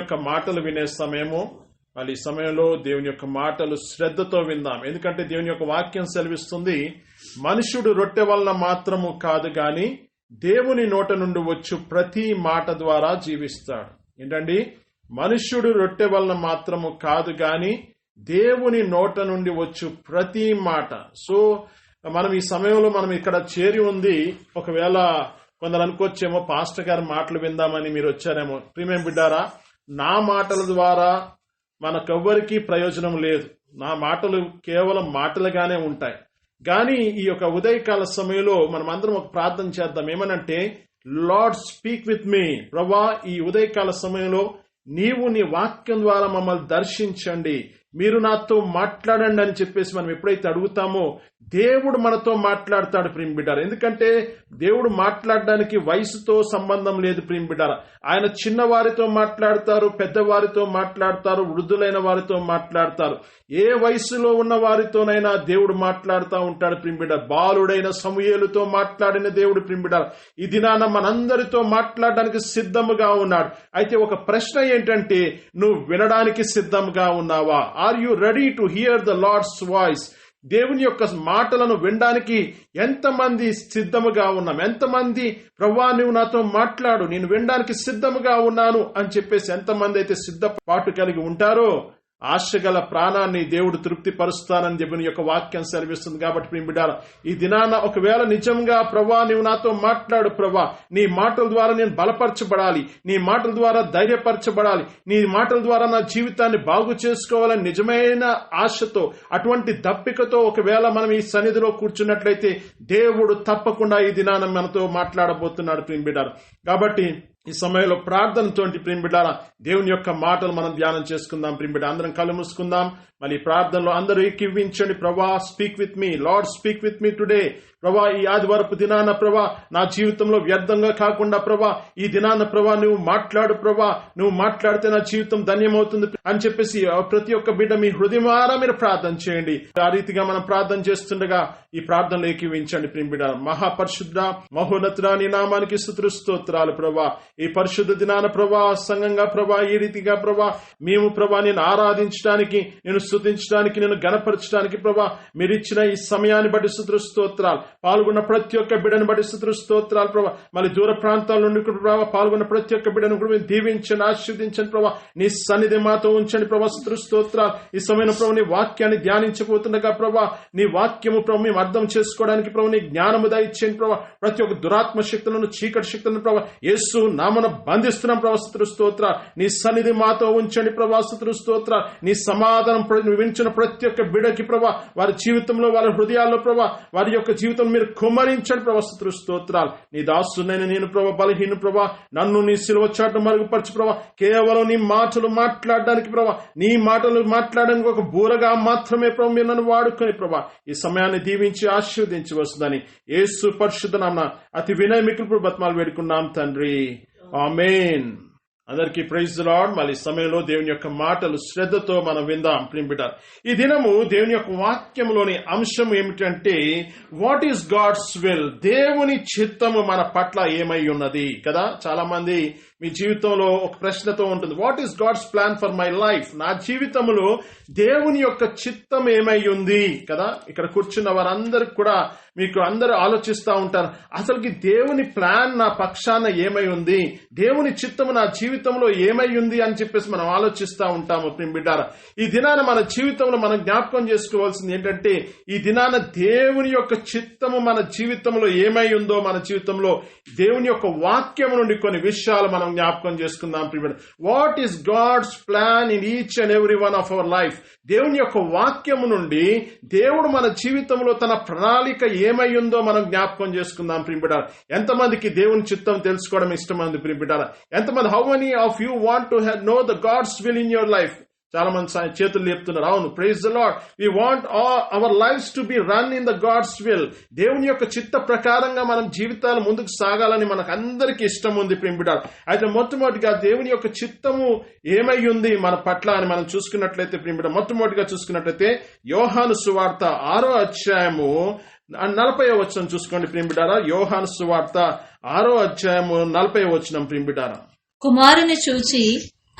యొక్క మాటలు వినే సమయము. మళ్ళీ ఈ సమయంలో దేవుని యొక్క మాటలు శ్రద్ధతో విందాం. ఎందుకంటే దేవుని యొక్క వాక్యం సెలవిస్తుంది, మనుష్యుడు రొట్టె వలన మాత్రము కాదు గాని దేవుని నోట నుండి వచ్చు ప్రతి మాట ద్వారా జీవిస్తాడు. ఏంటండి? మనుష్యుడు రొట్టె వలన మాత్రము కాదు గాని దేవుని నోట నుండి వచ్చు ప్రతి మాట. సో మనం ఈ సమయంలో మనం ఇక్కడ చేరి ఉంది. ఒకవేళ కొందరు అనుకోవచ్చేమో, పాస్టర్ గారి మాటలు విందామని మీరు వచ్చారేమో. ప్రియమైన బిడ్డారా, నా మాటల ద్వారా మనకెవ్వరికీ ప్రయోజనం లేదు. నా మాటలు కేవలం మాటలుగానే ఉంటాయి. కానీ ఈ యొక్క ఉదయకాల సమయంలో మనం అందరం ఒక ప్రార్థన చేద్దాం. ఏమనంటే, లార్డ్ స్పీక్ విత్ మీ. ప్రభువా, ఈ ఉదయకాల సమయంలో నీవు నీ వాక్యం ద్వారా మమ్మల్ని దర్శించండి, మీరు నాతో మాట్లాడండి అని చెప్పేసి మనం ఎప్పుడైతే అడుగుతామో దేవుడు మనతో మాట్లాడతాడు. ప్రియం బిడ్డారా, ఎందుకంటే దేవుడు మాట్లాడడానికి వయసుతో సంబంధం లేదు. ప్రియం బిడ్డారా, ఆయన చిన్నవారితో మాట్లాడతారు, పెద్దవారితో మాట్లాడతారు, వృద్ధులైన వారితో మాట్లాడతారు. ఏ వయసులో ఉన్న వారితోనైనా దేవుడు మాట్లాడుతూ ఉంటాడు. ప్రియం బిడ్డారా, బాలుడైన సమూయేలుతో మాట్లాడిన దేవుడు ప్రియం బిడ్డారా ఈ దినాన మనందరితో మాట్లాడడానికి సిద్ధముగా ఉన్నాడు. అయితే ఒక ప్రశ్న ఏంటంటే, నువ్వు వినడానికి సిద్ధంగా ఉన్నావా? Are you ready to hear the lord's voice? దేవుని యొక్క మాటలను వినడానికి ఎంతమంది సిద్ధముగా ఉన్నాం? ఎంతమంది ప్రభువా నువ్వు నాతో మాట్లాడు, నేను వినడానికి సిద్ధముగా ఉన్నాను అని చెప్పేసి ఎంతమంది అయితే సిద్ధపాటు కలిగి ఉంటారో ఆశగల ప్రాణాన్ని దేవుడు తృప్తి పరుస్తానని దేవుని యొక్క వాక్యం సెలవిస్తుంది. కాబట్టి ప్రియ బిడ్డారా, ఈ దినాన ఒకవేళ నిజంగా ప్రభువా నీవు నాతో మాట్లాడు, ప్రభువా నీ మాటల ద్వారా నేను బలపరచబడాలి, నీ మాటల ద్వారా ధైర్యపరచబడాలి, నీ మాటల ద్వారా నా జీవితాన్ని బాగు చేసుకోవాలని నిజమైన ఆశతో, అటువంటి దప్పికతో ఒకవేళ మనం ఈ సన్నిధిలో కూర్చున్నట్లయితే దేవుడు తప్పకుండా ఈ దినాన మనతో మాట్లాడబోతున్నాడు. ప్రియ బిడ్డారా, కాబట్టి ఈ సమయంలో ప్రార్థనతో ప్రియం బిడ్డారా దేవుని యొక్క మాటలు మనం ధ్యానం చేసుకుందాం. ప్రియం బిడ్డ, అందరం కళ్ళు మూసుకుందాం. మళ్ళీ ప్రార్థనలో అందరూ ఏకీవించండి. ప్రభా speak with me, lord speak with me today. ప్రభా ఈ ఆదివారపు దినాన ప్రభా నా జీవితంలో వ్యర్థంగా కాకుండా ప్రభా ఈ దినాన ప్రభా నువ్వు మాట్లాడు, ప్రభా నువ్వు మాట్లాడితే నా జీవితం ధన్యమవుతుంది అని చెప్పేసి ప్రతి ఒక్క బిడ్డ మీ హృదయమారా మీరు ప్రార్థన చేయండి. ఆ రీతిగా మనం ప్రార్థన చేస్తుండగా ఈ ప్రార్థనలో ఏకీవించండి. ప్రియం బిడ్డ, మహాపరిశుద్ధ మహోన్నతుడా నీ నామానికి స్తుతులు స్తోత్రాలు. ప్రభా ఈ పరిశుద్ధ దినాన ప్రభా సంఘంగా ప్రభా ఈ రీతిగా ప్రభా మేము ప్రభా నేను ఆరాధించడానికి, నేను స్తుతించడానికి, నేను గణపరచడానికి ప్రభా మీరు ఇచ్చిన ఈ సమయాన్ని బట్టి స్తుతులు స్తోత్రాలు. పాల్గొన్న ప్రతి ఒక్క బిడ్డను బట్టి స్తుతులు స్తోత్రాలు ప్రభా. మళ్ళీ దూర ప్రాంతాల నుండి ప్రభావ పాల్గొన్న ప్రతి ఒక్క బిడ్డను కూడా దీవించండి, ఆశీర్వదించండి ప్రభా. నీ సన్నిధి మాతో ఉంచండి ప్రభా. స్తుతులు స్తోత్రాలు. ఈ సమయంలో ప్రభు నీ వాక్యాన్ని ధ్యానించబోతుండగా ప్రభా నీ వాక్యము ప్రభు మేము అర్థం చేసుకోవడానికి ప్రభు నీ జ్ఞానము దయచేయండి ప్రభా. ప్రతి ఒక్క దురాత్మ శక్తులను, చీకటి శక్తులను ప్రభా యేసు నామమున బంధిస్తున్నాం ప్రభా. స్తుతులు స్తోత్రాలు. నీ సన్నిధి మాతో ఉంచండి ప్రభా. స్తుతులు స్తోత్రాలు. నీ సమాధానం వించిన ప్రతి ఒక్క బిడ్డకి ప్రభా వారి జీవితంలో, వారి హృదయాల్లో ప్రభా వారి యొక్క జీవితం మీరు కుమ్మరించండి ప్రభా. స్తుతులు స్తోత్రాలు. నీ దాసునైన నేను ప్రభా బలహీన ప్రభా నన్ను నీ సిలువ చాటు మరుగుపరచు ప్రభా. కేవలం నీ మాటలు మాట్లాడడానికి ప్రభా, నీ మాటలు మాట్లాడడానికి ఒక బూరగా మాత్రమే ప్రభా మీరు నన్ను వాడుకొని ప్రభా ఈ సమయాన్ని దీవించి ఆశీర్వదించి వస్తుందని యేసు పరిశుద్ధ నామమున అతి వినయ మిక్కిలి బతిమాలు వేడుకున్నాం తండ్రి, ఆమేన్. అందరికీ ప్రైజ్ ది లార్డ్. మళ్ళీ సమయంలో దేవుని యొక్క మాటలు శ్రద్ధతో మనం విందాం. ప్రియం బిడ్డలారా, ఈ దినము దేవుని యొక్క వాక్యంలోని అంశం ఏమిటంటే, వాట్ ఈస్ గాడ్స్ విల్? దేవుని చిత్తము మన పట్ల ఏమై ఉన్నది కదా. చాలా మంది మీ జీవితంలో ఒక ప్రశ్నతో ఉంటుంది, what is God's plan for my life? నా జీవితంలో దేవుని యొక్క చిత్తం ఏమై ఉంది కదా. ఇక్కడ కూర్చున్న వారందరికి కూడా మీకు అందరూ ఆలోచిస్తూ ఉంటారు, అసలుకి దేవుని ప్లాన్ నా పక్షాన ఏమై ఉంది, దేవుని చిత్తము నా జీవితంలో ఏమై ఉంది అని చెప్పేసి మనం ఆలోచిస్తూ ఉంటాము. ప్రియం బిడ్డారా, ఈ దినాన మన జీవితంలో మనం జ్ఞాపకం చేసుకోవాల్సింది ఏంటంటే, ఈ దినాన దేవుని యొక్క చిత్తము మన జీవితంలో ఏమై ఉందో, మన జీవితంలో దేవుని యొక్క వాక్యం నుండి కొన్ని విషయాలు మనం జ్ఞాపకం చేసుకుందాం. ప్రియం, what is God's plan in each and every one of our life? దేవుని యొక్క వాక్యము నుండి దేవుడు మన జీవితంలో తన ప్రణాళిక ఏమై ఉందో మనం జ్ఞాపకం చేసుకుందాం. ప్రియం బిడ్డలారా, ఎంతమందికి దేవుని చిత్తం తెలుసుకోవడం ఇష్టమంది? ప్రియం బిడ్డలారా, ఎంతమంది, how many of you want to know the God's will in your life? చాలా మంది చేతులు లేపుతున్నారు. అవును, praise the lord. We want our lives to be run in the God's will. దేవుని యొక్క చిత్త ప్రకారంగా మనం జీవితాలు ముందుకు సాగాలని మనకు అందరికీ ఇష్టం ఉంది. ప్రియం బిడ్డలారా, అయితే మొట్టమొదటిగా దేవుని యొక్క చిత్తము ఏమై ఉంది మన పట్ల అని మనం చూసుకున్నట్లయితే, ప్రియం బిడ్డలారా, మొట్టమొదటిగా చూసుకున్నట్లయితే యోహాను సువార్త 6వ అధ్యాయము 40వ వచనం చూసుకోండి. ప్రియం బిడ్డలారా, యోహాను సువార్త 6వ అధ్యాయము 40వ వచనం. ప్రియం బిడ్డలారా, కుమారుని చూచి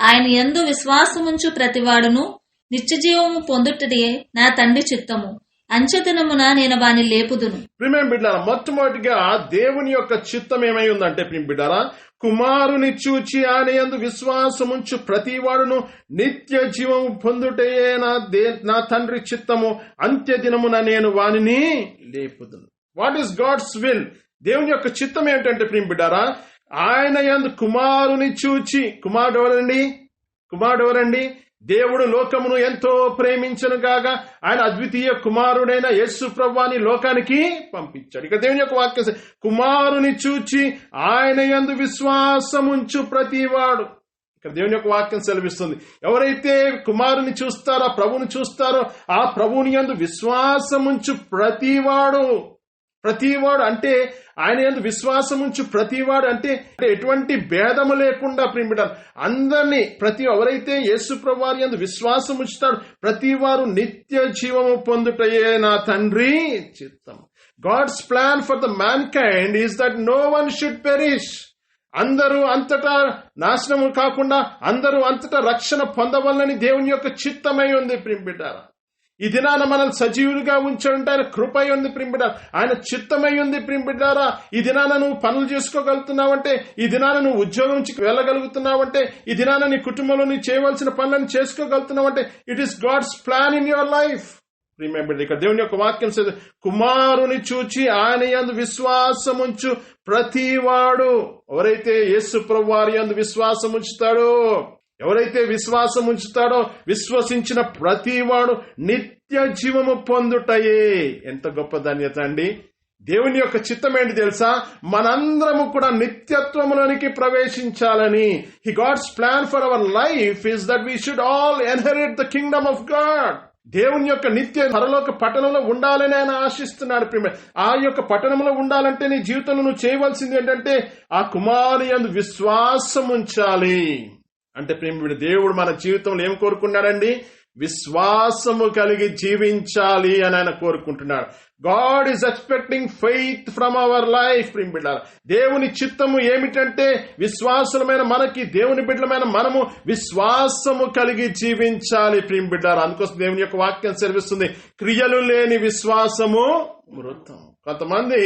ఆయన యందు విశ్వాసముంచు ప్రతివాడును నిత్యజీవము పొందుటయే నా తండ్రి చిత్తము. అంచెదినమున నేను వాని లేపుదును. ప్రియమైన బిడ్డారా, మొట్టమొదటిగా దేవుని యొక్క చిత్తం ఏమై ఉందంటే ప్రియం బిడ్డారా, కుమారుని చూచి ఆయన యందు విశ్వాసముంచు ప్రతివాడును నిత్య జీవము పొందుటయే నా తండ్రి చిత్తము. అంత్య దినమున నేను వానిని లేపుదును. What is God's will? దేవుని యొక్క చిత్తం ఏంటంటే ప్రియం బిడ్డారా, ఆయన యందు కుమారుని చూచి, కుమారుడు ఎవరండి? దేవుడు లోకమును ఎంతో ప్రేమించను గాగా ఆయన అద్వితీయ కుమారుడైన యేసు ప్రభువాని లోకానికి పంపించాడు. ఇక్కడ దేవుని యొక్క వాక్యం, కుమారుని చూచి ఆయన యందు విశ్వాసముంచు ప్రతివాడు. ఇక్కడ దేవుని యొక్క వాక్యం సెలవిస్తుంది, ఎవరైతే కుమారుని చూస్తారో, ప్రభువుని చూస్తారో, ఆ ప్రభువుని యందు విశ్వాసముంచు ప్రతివాడు అంటే ఆయన యందు విశ్వాసముంచు ప్రతివాడు అంటే ఎటువంటి భేదము లేకుండా ప్రియమిటారు అందరినీ ఎవరైతే యేసు ప్రభువారి యందు విశ్వాసం ఉంచుతాడు ప్రతివారు నిత్య జీవము పొందుటయే నా తండ్రి చిత్తం. God's plan for the mankind is that no one should perish. అందరూ అంతటా నాశనము కాకుండా అందరూ అంతటా రక్షణ పొందవలని దేవుని యొక్క చిత్తమై ఉంది ప్రియమిటారా. ఈ దినాన మనల్ని సజీవులుగా ఉంచాడంటే ఆయన కృపై ఉంది ప్రింబిడారా, ఆయన చిత్తమై ఉంది ప్రింబిడారా. ఈ దినాన నువ్వు పనులు చేసుకోగలుగుతున్నావంటే, ఈ దినాన నువ్వు ఉద్యోగం నుంచి వెళ్ళగలుగుతున్నావంటే, ఈ దినాన నీ కుటుంబంలో నీ చేయవలసిన పనులను చేసుకోగలుగుతున్నావంటే it is God's plan in your life. Remember, ఇక్కడ దేవుని యొక్క వాక్యం కుమారుని చూచి ఆయన యందు విశ్వాసముంచు ప్రతివాడు. ఎవరైతే యేసు ప్రభువారి యందు విశ్వాసం ఉంచుతాడో, ఎవరైతే విశ్వాసం ఉంచుతాడో, విశ్వసించిన ప్రతివాడు నిత్య జీవము పొందుటయే. ఎంత గొప్ప ధన్యత అండి. దేవుని యొక్క చిత్తం ఏంటి తెలుసా? మనందరము కూడా నిత్యత్వములోనికి ప్రవేశించాలని. He God's plan for our life is that we should all inherit the kingdom of God. దేవుని యొక్క నిత్య పరలోక పట్టణంలో ఉండాలని ఆయన ఆశిస్తున్నాడు. ఆ యొక్క పట్టణంలో ఉండాలంటే నీ జీవితంలో నువ్వు చేయవలసింది ఏంటంటే ఆ కుమారుని యందు విశ్వాసం ఉంచాలి. అంటే ప్రేమ దేవుడు మన జీవితంలో ఏం కోరుకున్నాడండి? విశ్వాసము కలిగి జీవించాలి అని ఆయన కోరుకుంటున్నాడు. God is expecting faith from our life. ప్రేమ బిడ్డలారా, దేవుని చిత్తము ఏమిటంటే విశ్వాసమైన మనకి, దేవుని బిడ్డలమైన మనము విశ్వాసము కలిగి జీవించాలి. ప్రేమ బిడ్డలారా, అందుకోసం దేవుని యొక్క వాక్యం సెలవిస్తుంది, క్రియలు లేని విశ్వాసము మృతం. కొంతమంది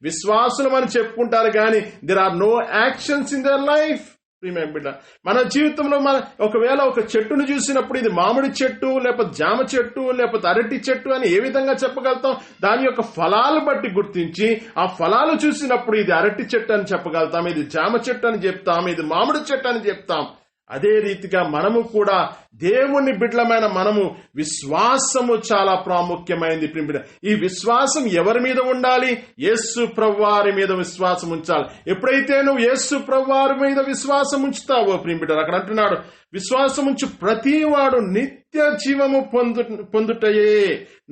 విశ్వాసులు అని చెప్పుకుంటారు కానీ there are no actions in their life. మన జీవితంలో ఒకవేళ ఒక చెట్టును చూసినప్పుడు ఇది మామిడి చెట్టు, లేకపోతే జామ చెట్టు, లేకపోతే అరటి చెట్టు అని ఏ విధంగా చెప్పగలుగుతాం? దాని యొక్క ఫలాలు బట్టి గుర్తించి ఆ ఫలాలు చూసినప్పుడు ఇది అరటి చెట్టు అని చెప్పగలుగుతాం, ఇది జామ చెట్టు అని చెప్తాం, ఇది మామిడి చెట్టు అని చెప్తాం. అదే రీతిగా మనము కూడా దేవుని బిడ్డలమైన మనము విశ్వాసము చాలా ప్రాముఖ్యమైనది. ఈ విశ్వాసం ఎవరి మీద ఉండాలి? యేసు ప్రభువారి మీద విశ్వాసం ఉంచాలి. ఎప్పుడైతే నువ్వు యేసు ప్రభువారి మీద విశ్వాసం ఉంచుతావో ప్రియమిత్రులారా, అక్కడ అంటున్నాడు, విశ్వాసం ఉంచు ప్రతివాడు నిత్య జీవము పొందుటయే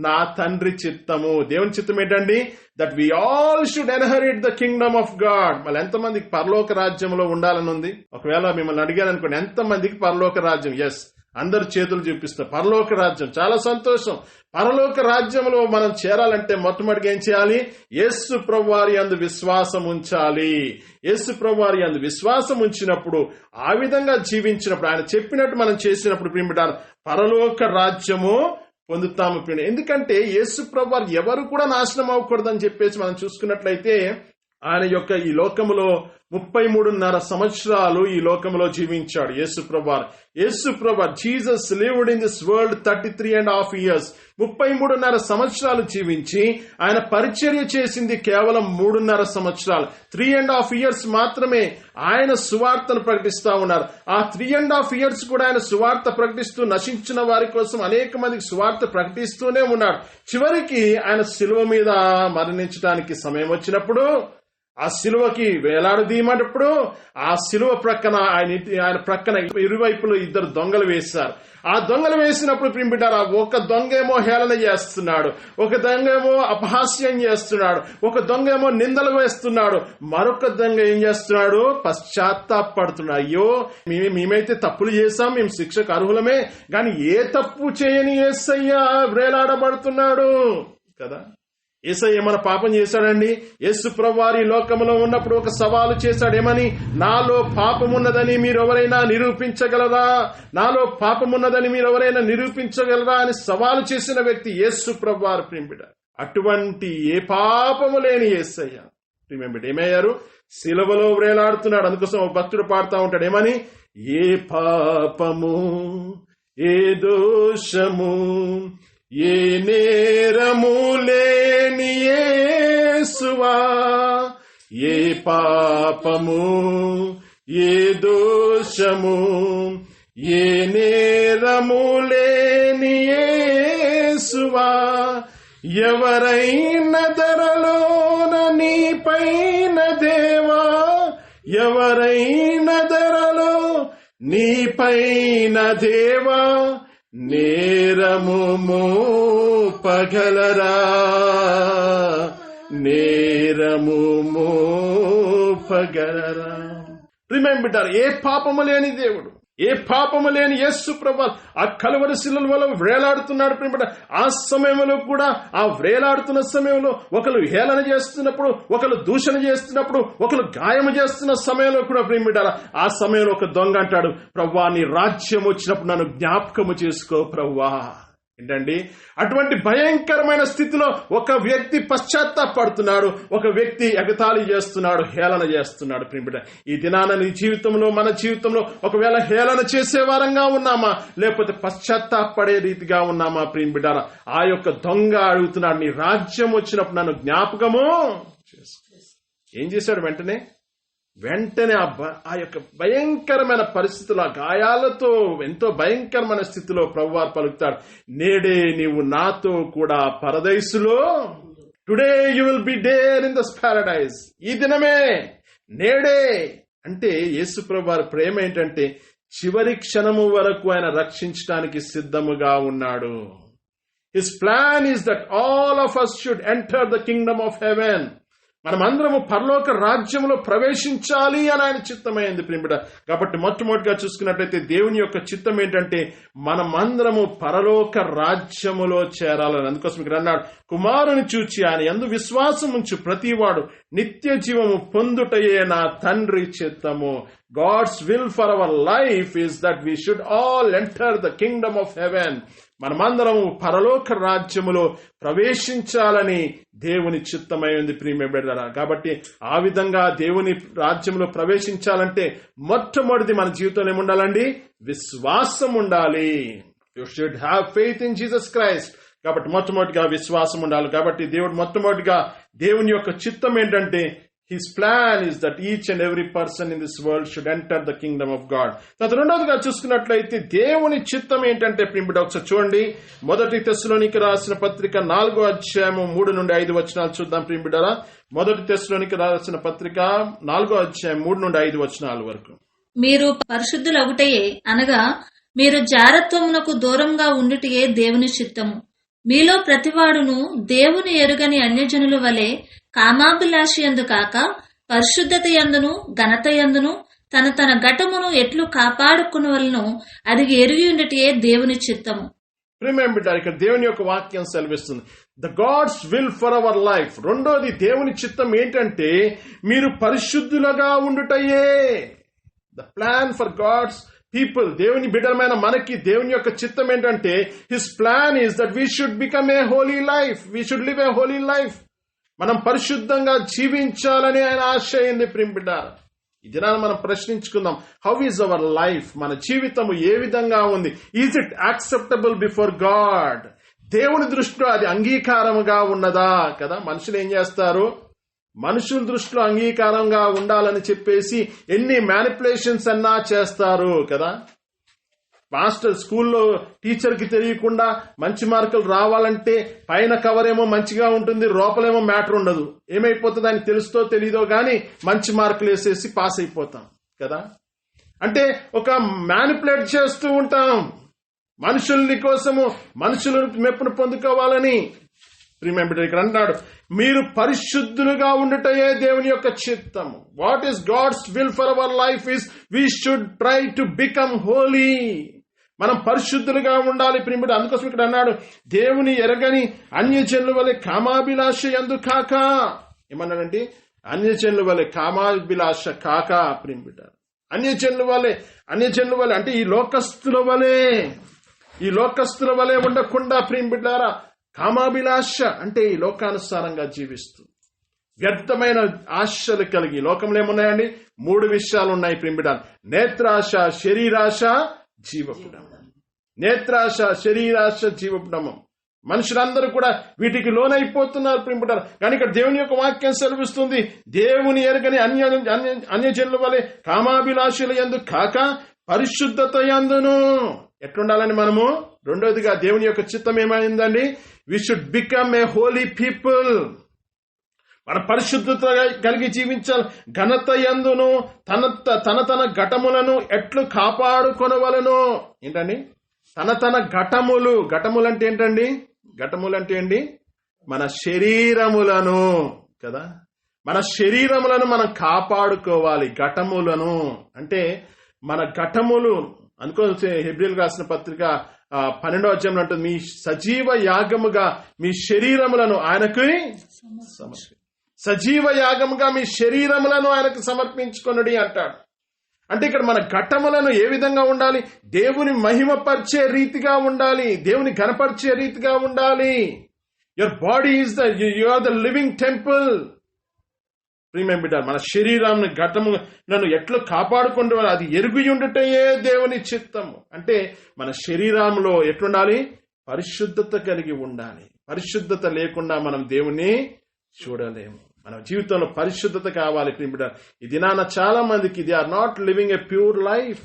నా తండ్రి చిత్తము. దేవుని చిత్తం ఏంటండి? That we all should inherit the kingdom of God. మళ్ళీ ఎంతమందికి పరలోక రాజ్యంలో ఉండాలని ఉంది? ఒకవేళ మిమ్మల్ని అడిగాను అనుకోండి, ఎంతమందికి పరలోక రాజ్యం? ఎస్, అందరు చేతులు చూపిస్తారు. పరలోక రాజ్యం, చాలా సంతోషం. పరలోక రాజ్యంలో మనం చేరాలంటే మొట్టమొదటిగా ఏం చేయాలి? యేసు ప్రభువారి యందు విశ్వాసం ఉంచాలి. యేసు ప్రభువారి యందు విశ్వాసం ఉంచినప్పుడు, ఆ విధంగా జీవించినప్పుడు, ఆయన చెప్పినట్టు మనం చేసినప్పుడు ప్రియమిత్రులారా, పరలోక రాజ్యము పొందుతాము. ఎందుకంటే యేసు ప్రభువారు ఎవరు కూడా నాశనం అవ్వకూడదని చెప్పేసి మనం చూసుకున్నట్లయితే, ఆయన యొక్క ఈ లోకములో 33.5 సంవత్సరాలు ఈ లోకంలో జీవించాడు యేసు ప్రభువారు. Jesus lived in this world 33.5 years. 33.5 సంవత్సరాలు జీవించి ఆయన పరిచర్య చేసింది కేవలం 3.5 సంవత్సరాలు. 3.5 years మాత్రమే ఆయన సువార్తను ప్రకటిస్తా ఉన్నారు. ఆ 3.5 years కూడా ఆయన సువార్త ప్రకటిస్తూ నశించిన వారి కోసం అనేక మందికి సువార్త ప్రకటిస్తూనే ఉన్నాడు. చివరికి ఆయన శిలువ మీద మరణించడానికి సమయం వచ్చినప్పుడు, ఆ శిలువకి వేలాడదీయమన్నప్పుడు, ఆ శిలువ ప్రక్కన ఆయన ప్రక్కన ఇరువైపులు 2 దొంగలు వేశారు. ఆ దొంగలు వేసినప్పుడు ప్రియమిత్రులారా, ఒక దొంగేమో హేళన చేస్తున్నాడు, ఒక దొంగేమో అపహాస్యం చేస్తున్నాడు, ఒక దొంగేమో నిందలు వేస్తున్నాడు, మరొక దొంగ ఏం చేస్తున్నాడు? పశ్చాత్తాపడుతున్నాడు. అయ్యో, మేమైతే తప్పులు చేశాం, మేము శిక్షకు అర్హులమే, కానీ ఏ తప్పు చేయని యేసయ్య వేలాడబడుతున్నాడు కదా. యేసయ్య ఏమైనా పాపం చేశాడండి? యేసు ప్రభువారు ఈ లోకంలో ఉన్నప్పుడు ఒక సవాలు చేశాడు. ఏమని? నాలో పాపమున్నదని మీరు ఎవరైనా నిరూపించగలరా? నాలో పాపమున్నదని మీరు ఎవరైనా నిరూపించగలరా అని సవాలు చేసిన వ్యక్తి యేసు ప్రభువారు ప్రియమిడ. అటువంటి ఏ పాపము లేని యేసయ్య ప్రియమిడ ఏమయ్యారు? శిలువలో వ్రేలాడుతున్నాడు. అందుకోసం ఒక భక్తుడు పాడుతూ ఉంటాడు. ఏమని? ఏ పాపము, ఏ దోషము, ఏ నేరము లేని యేసువా, ఏ పాపము, ఏ దోషము, ఏ నేరము లేని యేసువా, ఎవరైనా ధరలోన నీపైన దేవా, ఎవరైనా ధరలో నీపైన దేవా, నేరము మోపగలరా, నేరము మోపగలరా. రిమెంబర్, ఏ పాపము లేని దేవుడు, ఏ పాపము లేని యేసు ప్రభువు ఆ కలువరి శిలువలో వ్రేలాడుతున్నాడు ప్రియమిట. ఆ సమయంలో కూడా, ఆ వ్రేలాడుతున్న సమయంలో ఒకరు హేళన చేస్తున్నప్పుడు, ఒకరు దూషణ చేస్తున్నప్పుడు, ఒకరు గాయము చేస్తున్న సమయంలో కూడా ప్రియమిట, ఆ సమయంలో ఒక దొంగ అంటాడు, ప్రభువా నీ రాజ్యం వచ్చినప్పుడు నన్ను జ్ఞాపకము చేసుకో ప్రభువా. ఏంటండి? అటువంటి భయంకరమైన స్థితిలో ఒక వ్యక్తి పశ్చాత్తాపడుతున్నాడు, ఒక వ్యక్తి ఎగతాళి చేస్తున్నాడు, హేళన చేస్తున్నాడు ప్రియమిట. ఈ దినాన నీ జీవితంలో, మన జీవితంలో ఒకవేళ హేళన చేసే వారంగా ఉన్నామా, లేకపోతే పశ్చాత్తాపడే రీతిగా ఉన్నామా ప్రియమిట? ఆ యొక్క దొంగ అడుగుతున్నాడు, నీ రాజ్యం వచ్చినప్పుడు నన్ను జ్ఞాపకము చేసుకో. ఏం చేశాడు? వెంటనే ఆ యొక్క భయంకరమైన పరిస్థితుల్లో, గాయాలతో ఎంతో భయంకరమైన స్థితిలో ప్రభువారు పలుకుతాడు, నేడే నీవు నాతో కూడా పరదైసులో, today you will be there in this paradise. ఈ దినమే, నేడే. అంటే యేసు ప్రభువారి ప్రేమ ఏంటంటే చివరి క్షణము వరకు ఆయన రక్షించడానికి సిద్ధముగా ఉన్నాడు. His plan is that all of us should enter the kingdom of heaven. మనమందరము పరలోక రాజ్యంలో ప్రవేశించాలి అని ఆయన చిత్తమైంది ప్రియమిడ. కాబట్టి మొట్టమొదటిగా చూసుకున్నట్లయితే దేవుని యొక్క చిత్తం ఏంటంటే మనమందరము పరలోక రాజ్యములో చేరాలని. అందుకోసం ఇక్కడ అన్నాడు, కుమారుని చూచి ఆయన యందు విశ్వాసం ఉంచు ప్రతివాడు నిత్య జీవము పొందుటయే నా తండ్రి చిత్తము. God's will for our life is that we should all enter the kingdom of heaven. మనమందరము పరలోక రాజ్యములో ప్రవేశించాలని దేవుని చిత్తమై ఉంది ప్రియమైన. కాబట్టి ఆ విధంగా దేవుని రాజ్యంలో ప్రవేశించాలంటే మొట్టమొదటిది మన జీవితంలో ఏముండాలండి? విశ్వాసం ఉండాలి. You should have faith in Jesus Christ. కాబట్టి మొట్టమొదటిగా విశ్వాసం ఉండాలి. కాబట్టి మొట్టమొదటిగా దేవుని యొక్క చిత్తం ఏంటంటే His plan is that each and every person in this world should enter the kingdom of God. రెండవదిగా చూసుకున్నట్లయితే దేవుని చిత్తం ఏంటంటే ప్రియమైన ఒకసారి చూడండి, 1 తెస్సలోనికీ రాసిన పత్రిక 4వ అధ్యాయము 3 నుండి 5 వచనాలు చూద్దాం ప్రియమైన. 1 తెస్సలోనికీ రాసిన పత్రిక 4వ అధ్యాయం 3 నుండి 5 వచనాల వరకు. మీరు పరిశుద్ధులగుటయే అనగా మీరు జారత్వమునకు దూరంగా ఉండుటయే దేవుని చిత్తము. మీలో ప్రతివాడును దేవుని ఎరుగని అన్యజనుల వలె కామాభిలాషి యందు కాక పరిశుద్ధత యందును ఘనత యందును తన తన ఘటమును ఎట్లు కాపాడుకునవలెనో అది ఎరిగి ఉండుటయే దేవుని చిత్తము. ప్రియమైన ఇక్కడ దేవుని యొక్క వాక్యం సెలవిస్తుంది, the God's will for our life. రెండోది దేవుని చిత్తం ఏంటంటే మీరు పరిశుద్ధులుగా ఉండుటయే. The plan for God's people, దేవుని బిడ్డలమైన మనకి దేవుని యొక్క చిత్తం ఏంటంటే his plan is that we should become a holy life, we should live a holy life. మనం పరిశుద్ధంగా జీవించాలని ఆయన ఆశ అయింది ప్రియమిడ. ఈ దినాన్ని మనం ప్రశ్నించుకుందాం, హౌ ఈజ్ అవర్ లైఫ్? మన జీవితము ఏ విధంగా ఉంది? Is it acceptable before God? దేవుని దృష్టిలో అది అంగీకారముగా ఉన్నదా? కదా, మనుషులు ఏం చేస్తారు, మనుషుల దృష్టిలో అంగీకారంగా ఉండాలని చెప్పేసి ఎన్ని మ్యానిపులేషన్స్ అన్నా చేస్తారు కదా. మాస్టర్ స్కూల్లో టీచర్కి తెలియకుండా మంచి మార్కులు రావాలంటే పైన కవర్ ఏమో మంచిగా ఉంటుంది, లోపలేమో మ్యాటర్ ఉండదు. ఏమైపోతుంది ఆయన తెలుస్తో తెలీదో గాని మంచి మార్కులు వేసేసి పాస్ అయిపోతాం కదా. అంటే ఒక మ్యానిపులేట్ చేస్తూ ఉంటాం మనుషుల్ని కోసము, మనుషులను మెప్పును పొందుకోవాలని. ప్రియమైన ఇక్కడ అన్నాడు, మీరు పరిశుద్ధులుగా ఉండుటయే దేవుని యొక్క చిత్తము. What is God's will for our life is we should try to become holy. మనం పరిశుద్ధులుగా ఉండాలి ప్రియుడు. అందుకోసం ఇక్కడ అన్నాడు, దేవుని ఎరగని అన్యజనుల వలె కామాభిలాష యందు కాక. ఏమన్నాడంటే అన్యజనుల వలె కామాభిలాష కాక ప్రియుడు. అన్యజనుల వలె అంటే ఈ లోకస్తుల వలె ఉండకుండా ప్రియులారా, కామాభిలాష అంటే ఈ లోకానుసారంగా జీవిస్తూ వ్యర్థమైన ఆశలు కలిగి, లోకంలో ఏమున్నాయండి? 3 విషయాలు ఉన్నాయి ప్రియుడా. నేత్రాశ, శరీరాశ, జీవపుడము. నేత్రాశ, శరీరాశ, జీవపుడము. మనుషులందరూ కూడా వీటికి లోనైపోతున్నారు ప్రియుడా. కానీ ఇక్కడ దేవుని యొక్క వాక్యం సెలవిస్తుంది, దేవుని ఎరగని అన్యజనుల వలె కామాభిలాషుల యందు కాక పరిశుద్ధత యందును. ఎట్లుండాలని మనము? రెండోదిగా దేవుని యొక్క చిత్తం ఏమైందండి? We should become a holy people. మన పరిశుద్ధత కలిగి జీవించాలి. ఘనత యందును తన ఘటములను ఎట్లు కాపాడుకొనవలను. ఏంటండి? తన ఘటములు అంటే ఏంటండి? ఘటములు అంటే ఏంటి? మన శరీరములను కదా, మన శరీరములను మనం కాపాడుకోవాలి. ఘటములను అంటే మన ఘటములు అనుకో. హెబ్రీయులకు రాసిన పత్రిక 12వ అధ్యాయంలో ఉంటుంది, మీ సజీవ యాగముగా మీ శరీరములను ఆయనకు సజీవ యాగముగా మీ శరీరములను ఆయనకు సమర్పించుకొనుడి అంటాడు. అంటే ఇక్కడ మన ఘట్టములను ఏ విధంగా ఉండాలి? దేవుని మహిమపరిచే రీతిగా ఉండాలి, దేవుని ఘనపరిచే రీతిగా ఉండాలి. Your body is you are the living temple. ప్రియమైన మన శరీరాన్ని ఘటములను ఎట్లు కాపాడుకుంటూ అది ఎరుగుయుండుటయే దేవుని చిత్తము. అంటే మన శరీరంలో ఎట్లుండాలి? పరిశుద్ధత కలిగి ఉండాలి. పరిశుద్ధత లేకుండా మనం దేవుని చూడలేము. మన జీవితంలో పరిశుద్ధత కావాలి ప్రియుడా. ఈ దినాన చాలా మందికి they are not living a pure life.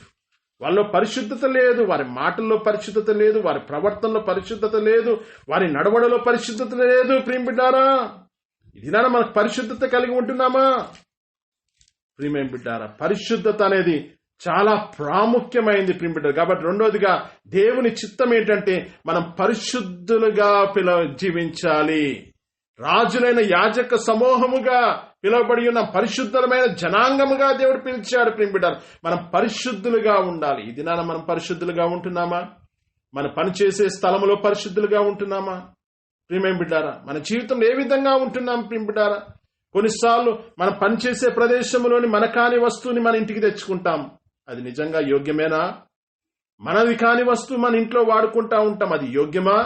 వాళ్ళలో పరిశుద్ధత లేదు, వారి మాటల్లో పరిశుద్ధత లేదు, వారి ప్రవర్తనలో పరిశుద్ధత లేదు, వారి నడవడలో పరిశుద్ధత లేదు ప్రియుడారా. ఈ దినాన మనకు పరిశుద్ధత కలిగి ఉంటున్నామా? ప్రియమైన బిడ్డారా, పరిశుద్ధత అనేది చాలా ప్రాముఖ్యమైంది ప్రియుడా. కాబట్టి రెండోదిగా దేవుని చిత్తం ఏంటంటే మనం పరిశుద్ధులుగా జీవించాలి. రాజులైన యాజక సమూహముగా పిలువబడి ఉన్న పరిశుద్ధమైన జనాంగముగా దేవుడు పిలిచాడు ప్రియుడా. మనం పరిశుద్ధులుగా ఉండాలి. ఈ దినాన మనం పరిశుద్ధులుగా ఉంటున్నామా? మన పనిచేసే స్థలములో పరిశుద్ధులుగా ఉంటున్నామా? ప్రియమైన బిడ్డారా, మన జీవితంలో ఏ విధంగా ఉంటున్నాం ప్రియుడారా? కొన్నిసార్లు మనం పనిచేసే ప్రదేశంలోని మన కాని వస్తువుని మన ఇంటికి తెచ్చుకుంటాం. అది నిజంగా యోగ్యమేనా? మనది కాని వస్తువు మన ఇంట్లో వాడుకుంటా ఉంటాం, అది యోగ్యమా?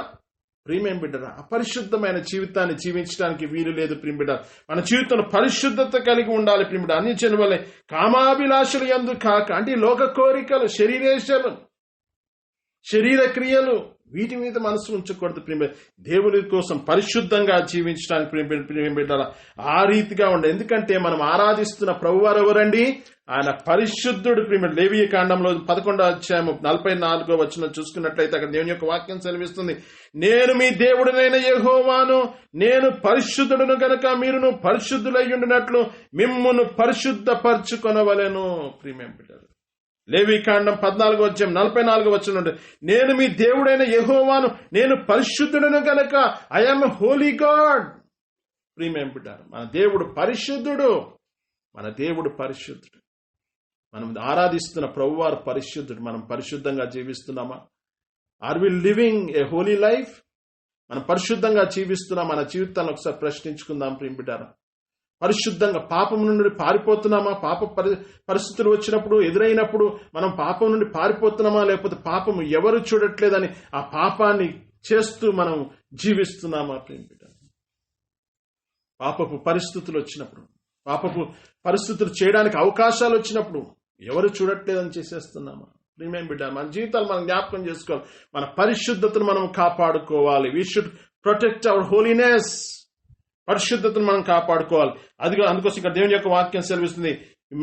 ప్రియమైన బిడ్డరా, అపరిశుద్ధమైన జీవితాన్ని జీవించడానికి వీలు లేదు ప్రియుడ. మన జీవితంలో పరిశుద్ధత కలిగి ఉండాలి ప్రియుడ. అన్యజనుల వలె కామాభిలాషులు యందు కాక, అంటే లోక కోరికలు, శరీరేశలు, శరీర క్రియలు, వీటి మీద మనసు ఉంచకూడదు ప్రియుడ. దేవుని కోసం పరిశుద్ధంగా జీవించడానికి ప్రియ బిడ్డరా ఆ రీతిగా ఉండాలి. ఎందుకంటే మనం ఆరాధిస్తున్న ప్రభువారు ఎవరండి? ఆయన పరిశుద్ధుడు ప్రియుడ. లేవియ కాండంలో 11వ అధ్యాయం 44వ వచనం చూసుకున్నట్లయితే అక్కడ దేవుని యొక్క వాక్యం సెలవిస్తుంది, నేను మీ దేవుడనైన యెహోవాను, నేను పరిశుద్ధుడును గనుక మీరును పరిశుద్ధులయ్యుండునట్లు మిమ్మును పరిశుద్ధపరచుకొనవలెను. ప్రియమైన బిడ్డలు, లేవి కాండం 14వ అధ్యాయం 44వ వచనం నుండి, నేను మీ దేవుడైన యెహోవాను, నేను పరిశుద్ధుడును గనక ఐ యామ్ హోలీ గాడ్. ప్రియమైన బిడ్డలు, మన దేవుడు పరిశుద్ధుడు. మన దేవుడు పరిశుద్ధుడు. మనం ఆరాధిస్తున్న ప్రభువారు పరిశుద్ధుడు. మనం పరిశుద్ధంగా జీవిస్తున్నామా? Are we living a holy life? మనం పరిశుద్ధంగా జీవిస్తున్నాం? మన జీవితాన్ని ఒకసారి ప్రశ్నించుకుందాం ప్రియ బిడ్డారా. పరిశుద్ధంగా పాపం నుండి పారిపోతున్నామా? పాప పరిస్థితులు వచ్చినప్పుడు, ఎదురైనప్పుడు మనం పాపం నుండి పారిపోతున్నామా? లేకపోతే పాపం ఎవరు చూడట్లేదని ఆ పాపాన్ని చేస్తూ మనం జీవిస్తున్నామా? ప్రియ బిడ్డారా, పాపపు పరిస్థితులు వచ్చినప్పుడు, పాపపు పరిస్థితులు చేయడానికి అవకాశాలు వచ్చినప్పుడు ఎవరు చూడట్లేదని చేసేస్తున్నామా? ప్రియమైన బిడ్డ, మన జీవితాలు మనం జ్ఞాపకం చేసుకోవాలి. మన పరిశుద్ధతను మనం కాపాడుకోవాలి. We should protect our holiness. పరిశుద్ధతను మనం కాపాడుకోవాలి. అందుకోసం ఇక్కడ దేవుని యొక్క వాక్యం సెలవిస్తుంది,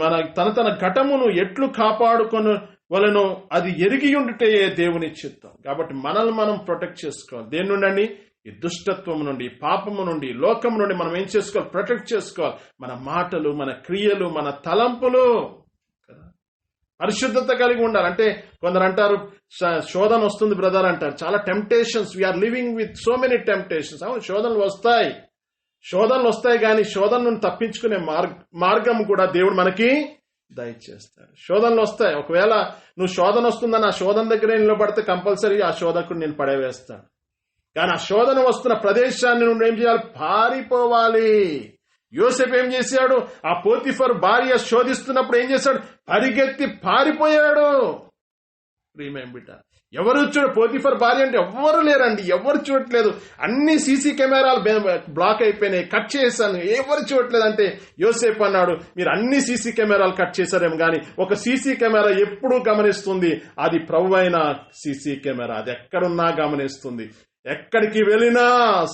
మన తన ఘటమును ఎట్లు కాపాడుకొని వలనో అది ఎరిగి ఉండుటే దేవుని చిత్తం. కాబట్టి మనల్ని మనం ప్రొటెక్ట్ చేసుకోవాలి. దేని నుండి అండి? ఈ దుష్టత్వం నుండి, పాపము నుండి, లోకం నుండి మనం ఏం చేసుకోవాలి? ప్రొటెక్ట్ చేసుకోవాలి. మన మాటలు, మన క్రియలు, మన తలంపులు పరిశుద్ధత కలిగి ఉండాలి. అంటే కొందరు అంటారు శోధన వస్తుంది బ్రదర్ అంటారు. చాలా temptations, we are living with so many temptations. అవును, శోధనలు వస్తాయి కానీ శోధన నుండి తప్పించుకునే మార్గం కూడా దేవుడు మనకి దయచేస్తాడు. శోధనలు వస్తాయి. ఒకవేళ నువ్వు శోధన వస్తుందని ఆ శోధన దగ్గరే నిలబడితే కంపల్సరీ ఆ శోధకుడు నేను పడవేస్తాడు. కానీ ఆ శోధన వస్తున్న ప్రదేశాన్ని నువ్వు ఏం చేయాలి? పారిపోవాలి. యోసేపు ఏం చేశాడు? ఆ పోతిఫర్ భార్య శోధిస్తున్నప్పుడు ఏం చేశాడు? పరిగెత్తి పారిపోయాడు. ప్రియమైన బిడ్డ, ఎవరు చూడ పోతిఫర్ భార్య అంటే ఎవ్వరు లేరండి, ఎవరు చూడట్లేదు. అన్ని సీసీ కెమెరాలు బ్లాక్ అయిపోయినాయి, కట్ చేశాను, ఎవరు చూడట్లేదు అంటే యోసేపు అన్నాడు, మీరు అన్ని సీసీ కెమెరాలు కట్ చేశారేమో కానీ ఒక సీసీ కెమెరా ఎప్పుడూ గమనిస్తుంది, అది ప్రభువైన సీసీ కెమెరా. అది ఎక్కడున్నా గమనిస్తుంది. ఎక్కడికి వెళ్ళినా,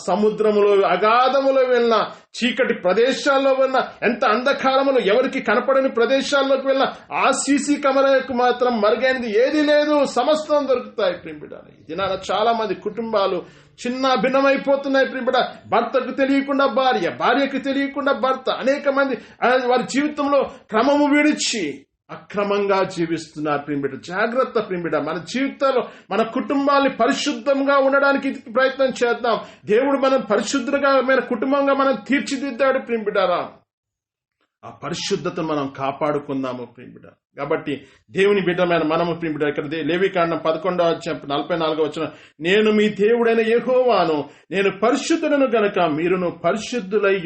సముద్రములో అగాధములో వెళ్ళినా, చీకటి ప్రదేశాల్లో వెళ్ళినా, ఎంత అంధకారములో ఎవరికి కనపడని ప్రదేశాల్లోకి వెళ్ళినా ఆ సీసీ కెమెరాకు మాత్రం మరుగైనది ఏదీ లేదు. సమస్తం దొరుకుతాయి. ప్రింపిడ దినాన చాలా మంది కుటుంబాలు చిన్న భిన్నమైపోతున్నాయి. ప్రింపిడ భర్తకు తెలియకుండా భార్య, భార్యకు తెలియకుండా భర్త, అనేక మంది వారి జీవితంలో క్రమము విడిచి అక్రమంగా జీవిస్తున్నారు. ప్రింబిడ జాగ్రత్త. ప్రింబిడ మన జీవితాల్లో మన కుటుంబాన్ని పరిశుద్ధంగా ఉండడానికి ప్రయత్నం చేద్దాం. దేవుడు మనం పరిశుద్ధంగా మన కుటుంబంగా మనం తీర్చిదిద్దాడు. ప్రింబిడారా, ఆ పరిశుద్ధతను మనం కాపాడుకుందాము. ప్రింబిడ కాబట్టి దేవుని బిడ్డమైన మనము ప్రింబిడ ఇక్కడ లేవికాండం 11:44 నేను మీ దేవుడైన యెహోవాను, నేను పరిశుద్ధులను గనుక మీరును పరిశుద్ధులై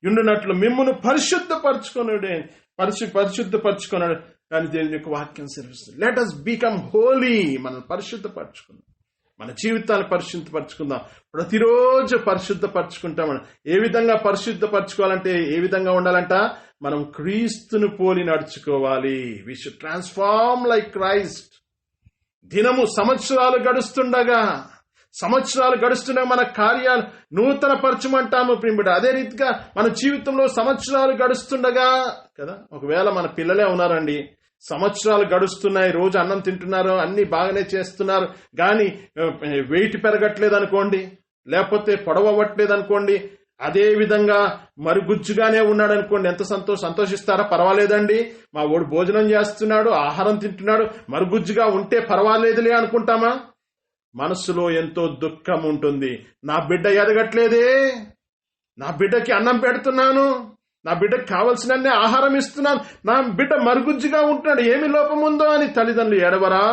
యుండునట్లు మిమ్మును పరిశుద్ధపరచుకొనుడే పరిశుద్ధపరచుకున్నాడు. కానీ దేవుని యొక్క వాక్యం సెలవిస్తుంది, లెట్ us become holy. మనం పరిశుద్ధపరచుకుందాం, మన జీవితాన్ని పరిశుద్ధపరచుకుందాం. ప్రతిరోజు పరిశుద్ధపరచుకుంటాం. ఏ విధంగా పరిశుద్ధపరచుకోవాలంటే ఏ విధంగా ఉండాలంట? మనం క్రీస్తును పోలి నడుచుకోవాలి. We should transform like Christ. దినము సంవత్సరాలు గడుస్తుండగా మన కార్యాలు నూతన పరచమంటాము ప్రింబిడ. అదే రీతిగా మన జీవితంలో సంవత్సరాలు గడుస్తుండగా కదా, ఒకవేళ మన పిల్లలే ఉన్నారండి, సంవత్సరాలు గడుస్తున్నాయి, రోజు అన్నం తింటున్నారు, అన్ని బాగానే చేస్తున్నారు, కానీ వెయిట్ పెరగట్లేదు అనుకోండి, లేకపోతే పొడవట్లేదు అనుకోండి, అదే విధంగా మరుగుజ్జుగానే ఉన్నాడు అనుకోండి, ఎంత సంతోషిస్తారా? పర్వాలేదండి, మా వాడు భోజనం చేస్తున్నాడు, ఆహారం తింటున్నాడు, మరుగుజ్జుగా ఉంటే పర్వాలేదులే అనుకుంటామా? మనసులో ఎంతో దుఃఖం ఉంటుంది. నా బిడ్డ ఎదగట్లేదే, నా బిడ్డకి అన్నం పెడుతున్నాను, నా బిడ్డకి కావలసినన్నే ఆహారం ఇస్తున్నాను, నా బిడ్డ మరుగుజ్జుగా ఉంటున్నాడు, ఏమి లోపం ఉందో అని తల్లిదండ్రులు ఎడవరా?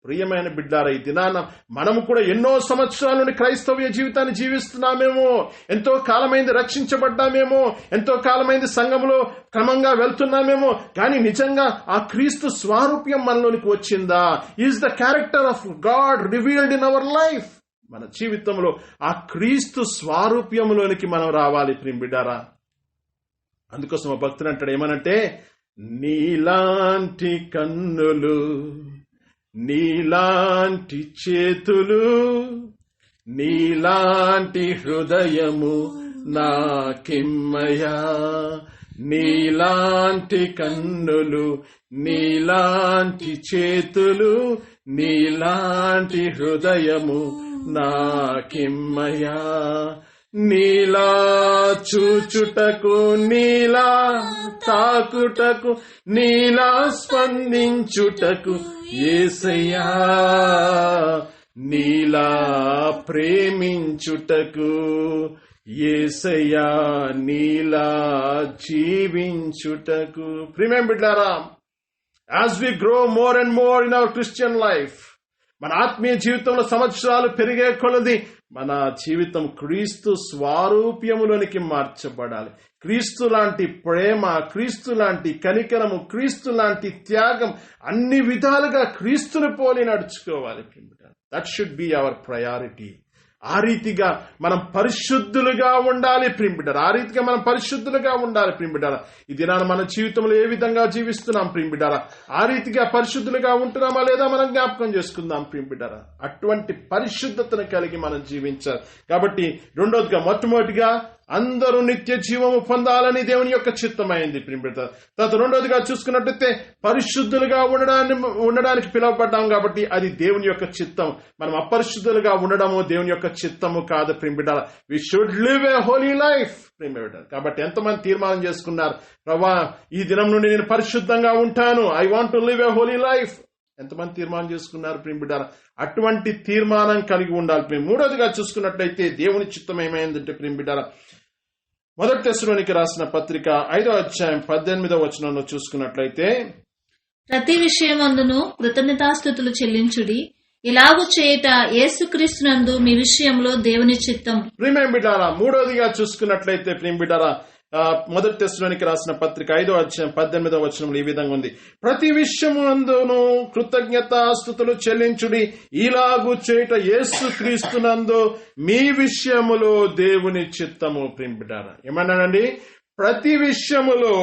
ప్రియమైన బిడ్డారా, ఈ దినాన మనము కూడా ఎన్నో సంవత్సరాల నుండి క్రైస్తవ్య జీవితాన్ని జీవిస్తున్నామేమో, ఎంతో కాలమైంది రక్షించబడ్డామేమో, ఎంతో కాలమైంది సంఘములో క్రమంగా వెళ్తున్నామేమో, కానీ నిజంగా ఆ క్రీస్తు స్వారూప్యం మనలోనికి వచ్చిందా? Is the character of God revealed in our life. మన జీవితంలో ఆ క్రీస్తు స్వారూప్యంలోనికి మనం రావాలి ప్రియంబిడ్డారా. అందుకోసం ఆ భక్తుడు అంటాడు ఏమనంటే, నీలాంటి కన్నులు, నీలాంటి చేతులు, నీలాంటి హృదయము నాకిమ్మయా. నీలాంటి కన్నులు, నీలాంటి చేతులు, నీలాంటి హృదయము నాకిమ్మయా. నీలా చూచుటకు, నీలా తాకుటకు, నీలా స్పందించుటకు యేసయ్యా. నీలా ప్రేమించుటకు యేసయ్యా, నీలా జీవించుటకు. ప్రియమైన బిడ్డలారా, as we grow more and more in our Christian life, మన ఆత్మీయ జీవితంలో సంవత్సరాలు పెరిగే కొలది మన జీవితం క్రీస్తు స్వారూప్యములోనికి మార్చబడాలి. క్రీస్తు లాంటి ప్రేమ, క్రీస్తు లాంటి కనికరము, క్రీస్తు లాంటి త్యాగం, అన్ని విధాలుగా క్రీస్తుని పోలి నడుచుకోవాలి. That should be our priority. ఆ రీతిగా మనం పరిశుద్ధులుగా ఉండాలి ప్రియంబిడ్డారా. ఆ రీతిగా మనం పరిశుద్ధులుగా ఉండాలి ప్రియంబిడ్డారా. ఈ దినాన మన జీవితంలో ఏ విధంగా జీవిస్తున్నాం ప్రియంబిడ్డారా? ఆ రీతిగా పరిశుద్ధులుగా ఉంటున్నామా లేదా మనం జ్ఞాపకం చేసుకుందాం ప్రియంబిడ్డారా. అటువంటి పరిశుద్ధతను కలిగి మనం జీవించాలి. కాబట్టి రెండోదిగా, మొట్టమొదటిగా అందరూ నిత్య జీవము పొందాలని దేవుని యొక్క చిత్తమైంది ప్రియంబిడ్డారా. తర్వాత రెండోదిగా చూసుకున్నట్లయితే పరిశుద్ధులుగా ఉండడానికి పిలువబడ్డాం కాబట్టి అది దేవుని యొక్క చిత్తం. మనం అపరిశుద్ధులుగా ఉండడము దేవుని యొక్క చిత్తము కాదు ప్రియంబిడ్డారా. We should live a holy life ప్రియంబిడ్డారా. కాబట్టి ఎంతమంది తీర్మానం చేసుకున్నారు, ప్రభువా ఈ దినం నుండి నేను పరిశుద్ధంగా ఉంటాను, I want to live a holy life? ఎంతమంది తీర్మానం చేసుకున్నారు ప్రియంబిడ్డారా? అటువంటి తీర్మానం కలిగి ఉండాలి. మూడోదిగా చూసుకున్నట్లయితే దేవుని చిత్తం ఏమైందంటే ప్రియంబిడ్డారా, మొదటి తెస్సలోనికి రాసిన పత్రిక 5వ అధ్యాయం 18వ వచనంలో చూసుకున్నట్లయితే, ప్రతి విషయమందును కృతజ్ఞతాస్తుతులు చెల్లించుడి, ఇలాగు చేయుట యేసుక్రీస్తునందు మీ విషయంలో దేవుని చిత్తం. ప్రియమైన బిడ్డారా, మూడవదిగా చూసుకున్నట్లయితే ప్రియం బిడ్డారా, మొదటి తెస్సలోనికి రాసిన పత్రిక 5వ అధ్యాయం 18వ వచనంలో ఈ విధంగా ఉంది, ప్రతి విషయమందును కృతజ్ఞతాస్తుతులు చెల్లించుడి, ఇలాగు చేయుట యేసుక్రీస్తునందు మీ విషయములో దేవుని చిత్తము. ప్రియం బిడ్డారా, ఏమన్నానండి? ప్రతి విషయములో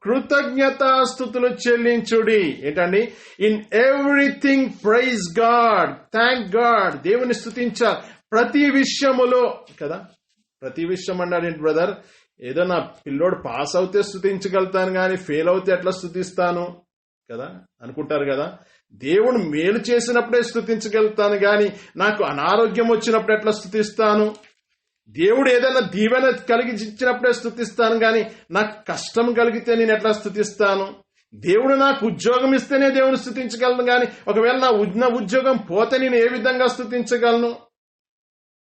కృతజ్ఞతాస్తుతులు చెల్లించుడి. ఏంటండి? In everything praise God, thank God, దేవుని స్తుతించాలి ప్రతి విషయములో కదా. ప్రతి విషయం అన్నాడు ఏంటి బ్రదర్? ఏదో నా పిల్లోడు పాస్ అవుతే స్తుతించగలుగుతాను కానీ ఫెయిల్ అవుతే ఎట్లా స్తుతిస్తాను కదా అనుకుంటారు కదా. దేవుడు మేలు చేసినప్పుడే స్తుతించగలుగుతాను కానీ నాకు అనారోగ్యం వచ్చినప్పుడు ఎట్లా స్తుతిస్తాను? దేవుడు ఏదైనా దీవెన కలిగించినప్పుడే స్తుతిస్తాను కానీ నాకు కష్టం కలిగితే నేను ఎట్లా స్తుతిస్తాను? దేవుడు నాకు ఉద్యోగం ఇస్తేనే దేవుని స్తుతించగలను కానీ ఒకవేళ నా ఉద్యోగం పోతే నేను ఏ విధంగా స్తుతించగలను?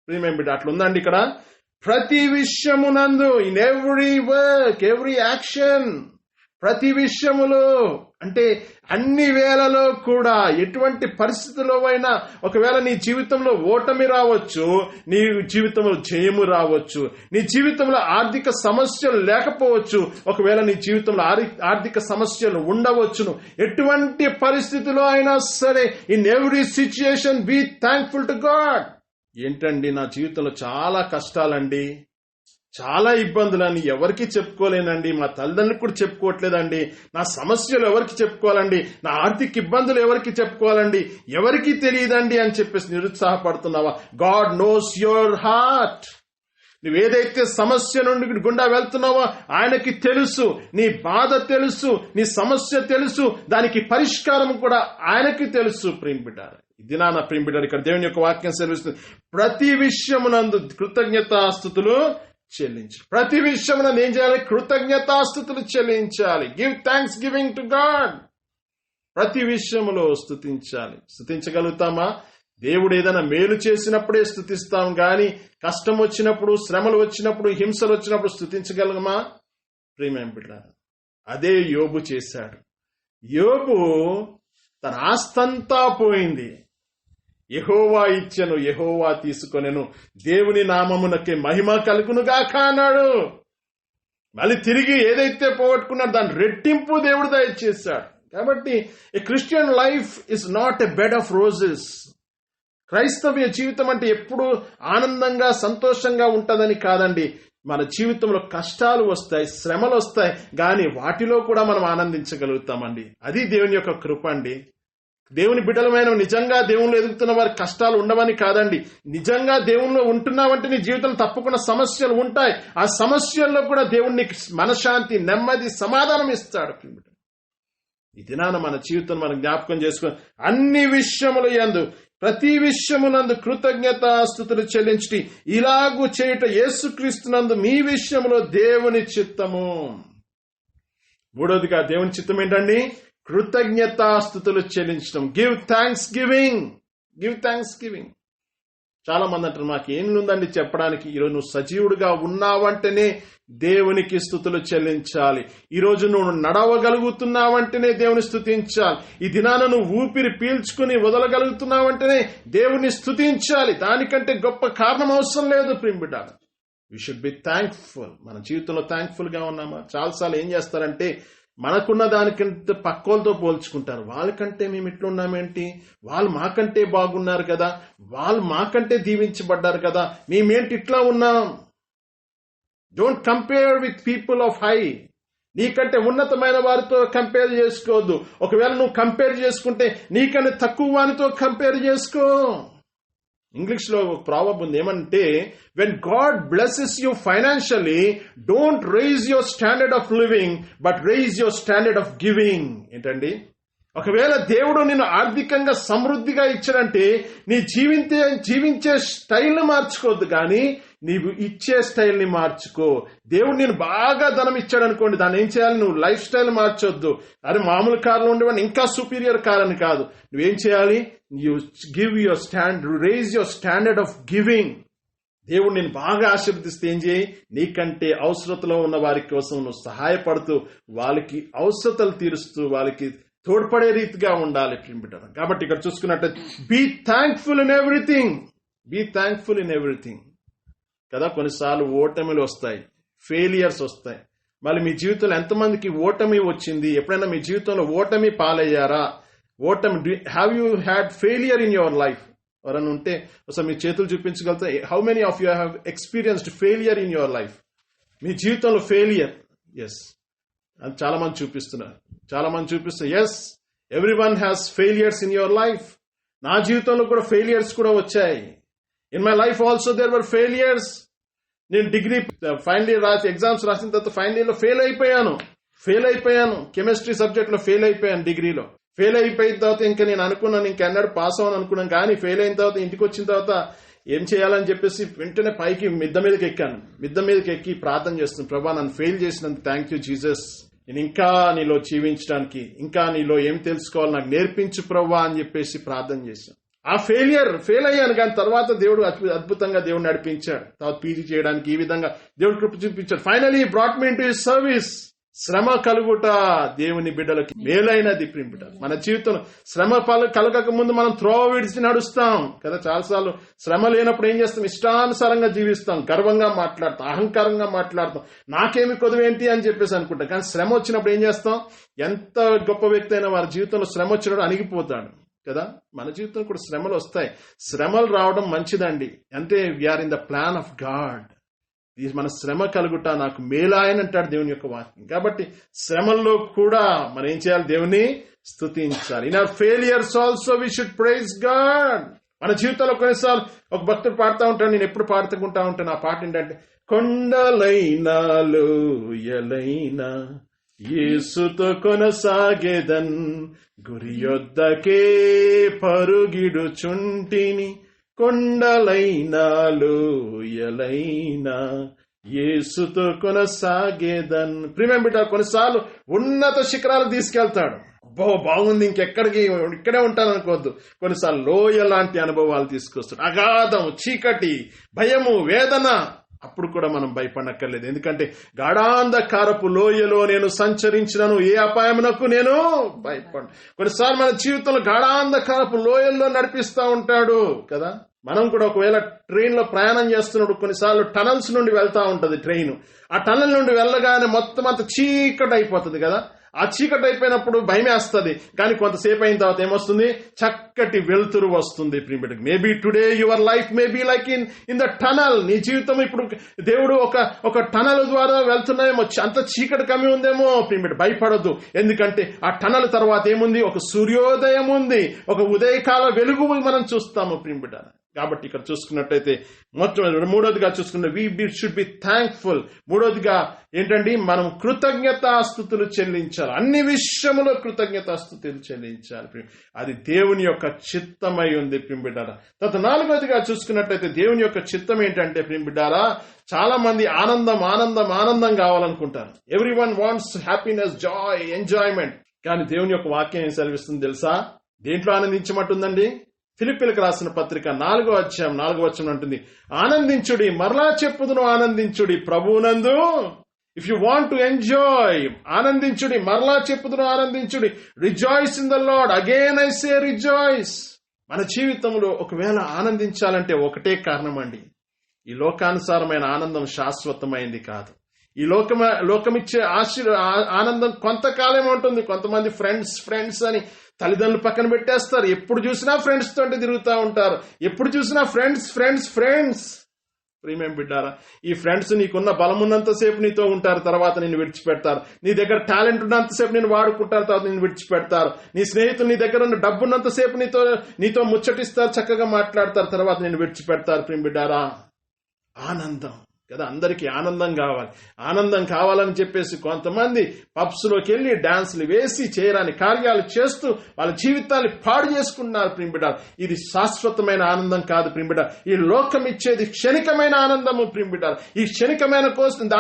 ప్రియమైన బిడ్డ, అట్లుందండి ఇక్కడ. ప్రతి విషయమునందు, in every work, every action, ప్రతి విషయములో అంటే అన్ని వేళలో కూడా, ఎటువంటి పరిస్థితుల్లో అయినా, ఒకవేళ నీ జీవితంలో ఓటమి రావచ్చు, నీ జీవితంలో జయము రావచ్చు, నీ జీవితంలో ఆర్థిక సమస్యలు లేకపోవచ్చు, ఒకవేళ నీ జీవితంలో ఆర్థిక సమస్యలు ఉండవచ్చును. ఎటువంటి పరిస్థితిలో అయినా సరే, in every situation be thankful to God. ఏంటండి, నా జీవితంలో చాలా కష్టాలండి, చాలా ఇబ్బందులని ఎవరికి చెప్పుకోలేనండి, మా తల్లిదండ్రులకు కూడా చెప్పుకోవట్లేదండి, నా సమస్యలు ఎవరికి చెప్పుకోవాలండి, నా ఆర్థిక ఇబ్బందులు ఎవరికి చెప్పుకోవాలండి, ఎవరికి తెలియదండి అని చెప్పేసి నిరుత్సాహపడుతున్నావా? God knows your heart. నువ్వేదైతే సమస్య నుండి గుండా వెళ్తున్నావో ఆయనకి తెలుసు, నీ బాధ తెలుసు, నీ సమస్య తెలుసు, దానికి పరిష్కారం కూడా ఆయనకి తెలుసు. ప్రియం బిడ్డ, ఇది నా ప్రియం బిడ్డ, ఇక్కడ దేవుని యొక్క వాక్యం సెలవిస్తుంది, ప్రతి విషయమునందు కృతజ్ఞతాస్తుతులు చెల్లించి. ప్రతి విషయమునందు ఏం చేయాలి? కృతజ్ఞతాస్తుతులు చెల్లించాలి. Give thanks giving to God. ప్రతి విషయములో స్తుతించాలి. స్తుతించగలుగుతామా? దేవుడు ఏదైనా మేలు చేసినప్పుడే స్తుతిస్తాం కానీ కష్టం వచ్చినప్పుడు, శ్రమలు వచ్చినప్పుడు, హింసలు వచ్చినప్పుడు స్తుతించగలమా? ప్రియమైన బిడ్డలారా, అదే యోబు చేశాడు. యోబు తన ఆస్తంతా పోయింది, యెహోవా ఇచ్చెను, యెహోవా తీసుకొనెను, దేవుని నామమునకే మహిమ కలుగునుగాక అన్నాడు. మళ్ళీ తిరిగి ఏదైతే పోగొట్టుకున్నాడో దాని రెట్టింపు దేవుడు దయచేశాడు. కాబట్టి a Christian life is not a bed of roses. క్రైస్తవ్య జీవితం అంటే ఎప్పుడు ఆనందంగా సంతోషంగా ఉంటుందని కాదండి. మన జీవితంలో కష్టాలు వస్తాయి, శ్రమలు వస్తాయి, కానీ వాటిలో కూడా మనం ఆనందించగలుగుతామండి. అది దేవుని యొక్క కృప అండి. దేవుని బిడ్డలమైన నిజంగా దేవుళ్ళు ఎదుగుతున్న వారికి కష్టాలు ఉండవని కాదండి. నిజంగా దేవుళ్ళు ఉంటున్నావంటే నీ జీవితంలో తప్పకుండా సమస్యలు ఉంటాయి. ఆ సమస్యల్లో కూడా దేవుడు నీకు మనశ్శాంతి, నెమ్మది, సమాధానం ఇస్తాడు. ఈ దినాన మన జీవితం మనం జ్ఞాపకం చేసుకుని అన్ని విషయముల యందు, ప్రతి విషయమునందు కృతజ్ఞతాస్తుతులు చెల్లించి, ఇలాగు చేయుట యేసుక్రీస్తునందు మీ విషయంలో దేవుని చిత్తము. మూడవదిగా దేవుని చిత్తం ఏంటండి? కృతజ్ఞతాస్తుతులు చెల్లించడం. Give thanks giving. Give thanks giving. చాలా మంది అంటారు, మాకు ఏం ఉందండి చెప్పడానికి. ఈరోజు నువ్వు సజీవుడిగా ఉన్నావంటేనే దేవునికి స్తుతులు చెల్లించాలి. ఈరోజు నువ్వు నడవగలుగుతున్నావంటేనే దేవుని స్తుతించాలి. ఈ దినాన నువ్వు ఊపిరి పీల్చుకుని వదలగలుగుతున్నావంటేనే దేవుని స్తుతించాలి. దానికంటే గొప్ప కారణం అవసరం లేదు. ప్రియం బిడ్డ, వి షుడ్ బి థ్యాంక్ఫుల్. మన జీవితంలో థ్యాంక్ఫుల్ గా ఉన్నామా? చాలాసార్లు ఏం చేస్తారంటే మనకున్న దానికంటే పక్కోళ్ళతో పోల్చుకుంటారు. వాళ్ళకంటే మేము ఇట్లున్నామేంటి, వాళ్ళు మాకంటే బాగున్నారు కదా, వాళ్ళు మాకంటే దీవించబడ్డారు కదా, మేమేంటి ఇట్లా ఉన్నాం. Don't compare with people of high. నీకంటే ఉన్నతమైన వారితో కంపేర్ చేసుకోవద్దు. ఒకవేళ నువ్వు కంపేర్ చేసుకుంటే నీకంటే తక్కువ వారితో కంపేర్ చేసుకో. ఇంగ్లీష్ లో ఒక ప్రావర్బ్ ఉంది, ఏమంటే when God blesses you financially don't rise your standard of living but rise your standard of giving. ఏంటండి? ఒకవేళ దేవుడు నిన్ను ఆర్థికంగా సమృద్ధిగా ఇచ్చాడంటే నీ జీవించే స్టైల్ని మార్చుకోవద్దు, కానీ నీవు ఇచ్చే స్టైల్ని మార్చుకో. దేవుడు నేను బాగా ధనం ఇచ్చాడు అనుకోండి, దాన్ని ఏం చేయాలి? నువ్వు లైఫ్ స్టైల్ మార్చొద్దు. అరే మామూలు కార్లు ఉండేవాడిని ఇంకా సూపీరియర్ కార్ అని కాదు. నువ్వేం చేయాలి? You give your rise your standard of giving. దేవుడు నేను బాగా ఆశీర్వదిస్తే ఏం చేయి, నీకంటే అవసరతలో ఉన్న వారి కోసం నువ్వు సహాయపడుతూ వాళ్ళకి అవసరతలు తీరుస్తూ వాళ్ళకి తోడ్పడే రీతిగా ఉండాలి ప్రియులారా. కాబట్టి ఇక్కడ చూసుకున్నట్లయితే be thankful in everything, be thankful in everything కదా. కొన్నిసార్లు ఓటమిలు వస్తాయి, ఫెయిలియర్స్ వస్తాయి. మళ్ళీ మీ జీవితంలో ఎంతమందికి ఓటమి వచ్చింది? ఎప్పుడైనా మీ జీవితంలో ఓటమి పాలయ్యారా? ఓటమి, have you had failure in your life? ఎవరైనా ఉంటే ఒకసారి మీ చేతులు చూపించగలుగుతా. How many of you have experienced failure in your life? మీ జీవితంలో ఫెయిలియర్, ఎస్, అది చాలా మంది చూపిస్తున్నారు. Yes, every one has failures in your life. నా జీవితంలో కూడా ఫెయిలియర్స్ కూడా వచ్చాయి. In my life also there were failures. నేను డిగ్రీ ఫైనల్ ఇయర్ ఎగ్జామ్స్ రాసిన తర్వాత ఫైనల్ ఇయర్ లో ఫెయిల్ అయిపోయాను. కెమిస్ట్రీ సబ్జెక్ట్ లో ఫెయిల్ అయిపోయాను. డిగ్రీలో ఫెయిల్ అయిపోయిన తర్వాత ఇంకా నేను అనుకున్నాను ఇంకెన్నడూ పాస్ అవ్వను అనుకున్నాను. కానీ ఫెయిల్ అయిన తర్వాత ఇంటికి వచ్చిన తర్వాత ఏం చేయాలని చెప్పేసి వెంటనే పైకి మిద్ద మీదకి ఎక్కాను. మిద్ద మీదకి ఎక్కి ప్రార్థన చేస్తున్నాను, ప్రభా నన్ను ఫెయిల్ చేసినందుకు థ్యాంక్ యూ జీసస్, నేను ఇంకా నీలో జీవించడానికి, ఇంకా నీలో ఏం తెలుసుకోవాలి నాకు నేర్పించు ప్రభా అని చెప్పేసి ప్రార్థన చేశాను. ఆ ఫెయిల్ అయ్యాను, కానీ తర్వాత దేవుడు అద్భుతంగా దేవుడు నడిపించాడు. తర్వాత పీజీ చేయడానికి ఈ విధంగా దేవుడు కృప చూపించాడు. Finally brought me into his service. శ్రమ కలుగుట దేవుని బిడ్డలకి మేలైనది ప్రియులారా. మన జీవితంలో శ్రమ కలగక ముందు మనం త్రోవ విడిచి నడుస్తాం కదా. చాలాసార్లు శ్రమ లేనప్పుడు ఏం చేస్తాం? ఇష్టానుసారంగా జీవిస్తాం, గర్వంగా మాట్లాడతాం, అహంకారంగా మాట్లాడతాం, నాకేమి కొదువేంటి అని చెప్పేసి అనుకుంటాం. కానీ శ్రమ వచ్చినప్పుడు ఏం చేస్తాం? ఎంత గొప్ప వ్యక్తి అయినా వారి జీవితంలో శ్రమ వచ్చినప్పుడు అణిగిపోతాడు కదా. మన జీవితంలో కూడా శ్రమలు వస్తాయి. శ్రమలు రావడం మంచిదండి. అంటే we are in the plan of God. మన శ్రమ కలుగుట నాకు మేలాయని అంటాడు దేవుని యొక్క వాక్యం. కాబట్టి శ్రమల్లో కూడా మనం ఏం చేయాలి? దేవుని స్తుతించాలి. In our failures also we should praise God. మన జీవితంలో కొన్నిసార్లు ఒక భక్తుడు పాడుతూ ఉంటాడు, నేను ఎప్పుడు పాడుతుంటా ఉంటాను. ఆ పాట ఏంటంటే, కొండలైనా లోయలైనా యేసుతో కొనసాగేదన్, గురి యొద్దకే పరుగిడుచుంటిని, కొండలైనా లోయలైనా యేసుతో కొనసాగేదన్. ప్రియమైన బిడ్డ, కొన్నిసార్లు ఉన్నత శిఖరాలు తీసుకెళ్తాడు. బాగుంది, ఇక్కడే ఉంటాను అనుకోవద్దు. కొన్నిసార్లు లోయ లాంటి అనుభవాలు తీసుకొస్తాడు. అగాధం, చీకటి, భయము, వేదన. అప్పుడు కూడా మనం భయపడక్కర్లేదు. ఎందుకంటే గాఢాంధకారపు లోయలో నేను సంచరించినను ఏ అపాయమునకు నేను భయపడను. కొన్నిసార్లు మన జీవితంలో గాఢాంధకారపు లోయల్లో నడిపిస్తూ ఉంటాడు కదా. మనం కూడా ఒకవేళ ట్రైన్ లో ప్రయాణం చేస్తున్నప్పుడు కొన్నిసార్లు టనల్స్ నుండి వెళ్తా ఉంటది ట్రైన్. ఆ టనల్ నుండి వెళ్ళగానే మొత్తం అంత చీకటి అయిపోతుంది కదా. ఆ చీకటి అయిపోయినప్పుడు భయమేస్తుంది. కానీ కొంతసేపు అయిన తర్వాత ఏమొస్తుంది? చక్కటి వెలుతురు వస్తుంది. ప్రియమిటికి maybe today your life may be like in the tunnel. నీ జీవితం ఇప్పుడు దేవుడు ఒక టనల్ ద్వారా వెళ్తున్నాయేమో, అంత చీకటి కమ్మి ఉందేమో. ప్రియమిటి భయపడొద్దు. ఎందుకంటే ఆ టనల్ తర్వాత ఏముంది? ఒక సూర్యోదయం ఉంది, ఒక ఉదయకాల వెలుగు మనం చూస్తాము ప్రియమిట. కాబట్టి ఇక్కడ చూసుకున్నట్టయితే మూడోదిగా చూసుకున్న వి షుడ్ బి థ్యాంక్ఫుల్. మూడోదిగా ఏంటండి? మనం కృతజ్ఞతాస్తుతులు చెల్లించాలి. అన్ని విషయములో కృతజ్ఞతాస్తుతులు చెల్లించాలి. అది దేవుని యొక్క చిత్తమై ఉంది ప్రింబిడ్డారా. తర్వాత నాలుగోదిగా చూసుకున్నట్టయితే దేవుని యొక్క చిత్తం ఏంటంటే ప్రింబిడ్డారా, చాలా మంది ఆనందం కావాలనుకుంటారు. Every one wants happiness, joy, enjoyment. కానీ దేవుని యొక్క వాక్యం ఏం సెలవిస్తుంది తెలుసా? దేంట్లో ఆనందించమంటుందండి? ఫిలిప్పీలకు రాసిన పత్రిక 4వ అధ్యాయం 4వ వచనం అంటుంది, ఆనందించుడి, మరలా చెప్పుదును ఆనందించుడి ప్రభువునందు. If you want to enjoy, ఆనందించుడి, మరలా చెప్పుదును ఆనందించుడి. Rejoice in the Lord, again I say rejoice. మన జీవితంలో ఒకవేళ ఆనందించాలంటే ఒకటే కారణం అండి, ఈ లోకానుసారమైన ఆనందం శాశ్వతమైంది కాదు. ఈ లోకమిచ్చే ఆనందం కొంతకాలం ఉంటుంది. కొంతమంది ఫ్రెండ్స్ అని తల్లిదండ్రులు పక్కన పెట్టేస్తారు. ఎప్పుడు చూసినా ఫ్రెండ్స్ తోటి తిరుగుతూ ఉంటారు. ఎప్పుడు చూసినా ఫ్రెండ్స్. ప్రియమేం బిడ్డారా, ఈ ఫ్రెండ్స్ నీకున్న బలం ఉన్నంతసేపు నీతో ఉంటారు, తర్వాత నిన్ను విడిచిపెడతారు. నీ దగ్గర టాలెంట్ ఉన్నంతసేపు నేను వాడుకుంటారు, తర్వాత నిన్ను విడిచిపెడతారు. నీ స్నేహితులు నీ దగ్గర ఉన్న డబ్బు ఉన్నంతసేపు నీతో ముచ్చటిస్తారు, చక్కగా మాట్లాడతారు, తర్వాత నిన్ను విడిచిపెడతారు. ప్రియం బిడ్డారా, ఆనందం కదా, అందరికీ ఆనందం కావాలి. ఆనందం కావాలని చెప్పేసి కొంతమంది పబ్స్ లోకి వెళ్లి డాన్సులు వేసి చేయరాని కార్యాలు చేస్తూ వాళ్ళ జీవితాన్ని పాడు చేసుకుంటున్నారు. ప్రియంబిడ్డ, ఇది శాశ్వతమైన ఆనందం కాదు. ప్రియంబిడ్డ, ఈ లోకం ఇచ్చేది క్షణికమైన ఆనందము. ప్రియంబిడ్డ, ఈ క్షణికమైన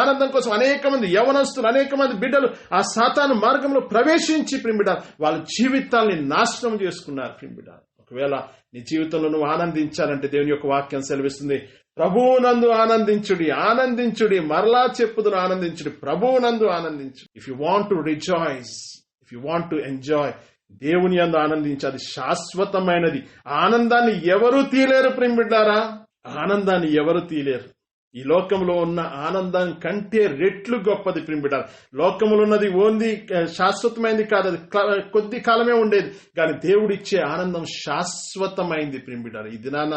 ఆనందం కోసం అనేక మంది యవనస్తులు, అనేక మంది బిడ్డలు ఆ సాతాను మార్గంలో ప్రవేశించి ప్రియంబిడ్డ వాళ్ళ జీవితాల్ని నాశనం చేసుకున్నారు. ప్రియంబిడ్డ, ఒకవేళ నీ జీవితంలో నువ్వు ఆనందించాలంటే దేవుని యొక్క వాక్యం సెలవిస్తుంది, ప్రభువునందు ఆనందించుడి, ఆనందించుడి, మరలా చెప్పుదును ఆనందించుడి, ప్రభువునందు ఆనందించు. If you want to rejoice, if you want to enjoy, దేవుని యందు ఆనందించి, అది శాశ్వతమైనది. ఆనందాన్ని ఎవరూ తీయలేరు ప్రియమిడ్డారా, ఆనందాన్ని ఎవరు తీయలేరు. ఈ లోకంలో ఉన్న ఆనందం కంటే రెట్లు గొప్పది ప్రియమిడ్డారా. లోకములో ఉన్నది ఓన్లీ శాశ్వతమైనది కాదు, అది కొద్ది కాలమే ఉండేది. కానీ దేవుడిచ్చే ఆనందం శాశ్వతమైంది ప్రియమిడ్డారా. ఈ దినాన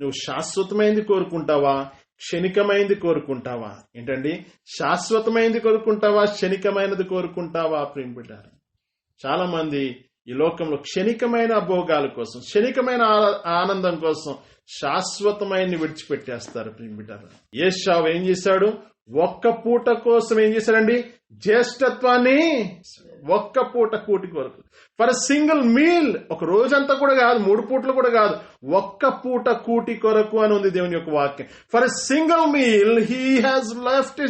నువ్వు శాశ్వతమైంది కోరుకుంటావా, క్షణికమైంది కోరుకుంటావా? ఏంటండి, శాశ్వతమైంది కోరుకుంటావా, క్షణికమైనది కోరుకుంటావా ప్రియమిడ్డారా? చాలా మంది ఈ లోకంలో క్షణికమైన భోగాల కోసం, క్షణికమైన ఆనందం కోసం శాశ్వతమైన విడిచిపెట్టేస్తారు ప్రియమిడ్డారా. ఏశావు ఏం చేశాడు? ఒక్క పూట కోసం ఏం చేశాడండి? జ్యేష్ఠత్వాన్ని ఒక్క పూట కూటి కొరకు, ఫర్ సింగిల్ మీల్, ఒక రోజంతా కూడా కాదు, 3 పూటలు కూడా కాదు, ఒక్క పూట కూటి కొరకు అని ఉంది దేవుని యొక్క వాక్యం. For single meal he has lost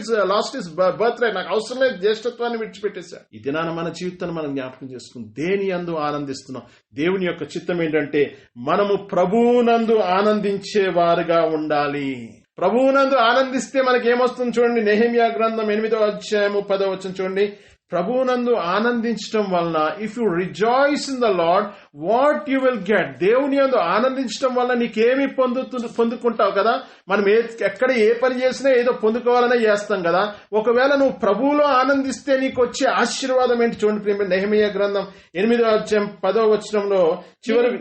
his birth right. నాకు అవసరం లేదు, జ్యేష్ఠత్వాన్ని విడిచిపెట్టేశాడు. ఈ దినాన మన జీవితాన్ని మనం జ్ఞాపకం చేసుకుని దేని యందు ఆనందిస్తున్నాం? దేవుని యొక్క చిత్తం ఏంటంటే మనము ప్రభువునందు ఆనందించే వారుగా ఉండాలి. ప్రభువునందు ఆనందిస్తే మనకి ఏమొస్తుంది చూడండి. నెహెమ్యా గ్రంథం 8వ అధ్యాయము 10వ వచనం చూడండి. ప్రభువునందు ఆనందించడం వలన, if you rejoice in the lord, what you will get. దేవుని యందు ఆనందించడం వల్ల నీకేమి పొందుకుంటావు కదా. మనం ఎక్కడ ఏ పని చేసినా ఏదో పొందుకోవాలనే చేస్తాం కదా. ఒకవేళ నువ్వు ప్రభువులో ఆనందిస్తే నీకు వచ్చే ఆశీర్వాదం ఏంటి చూడండి ప్రియమైన. నెహెమ్యా గ్రంథం 8వ అధ్యాయం 10వ వచనంలో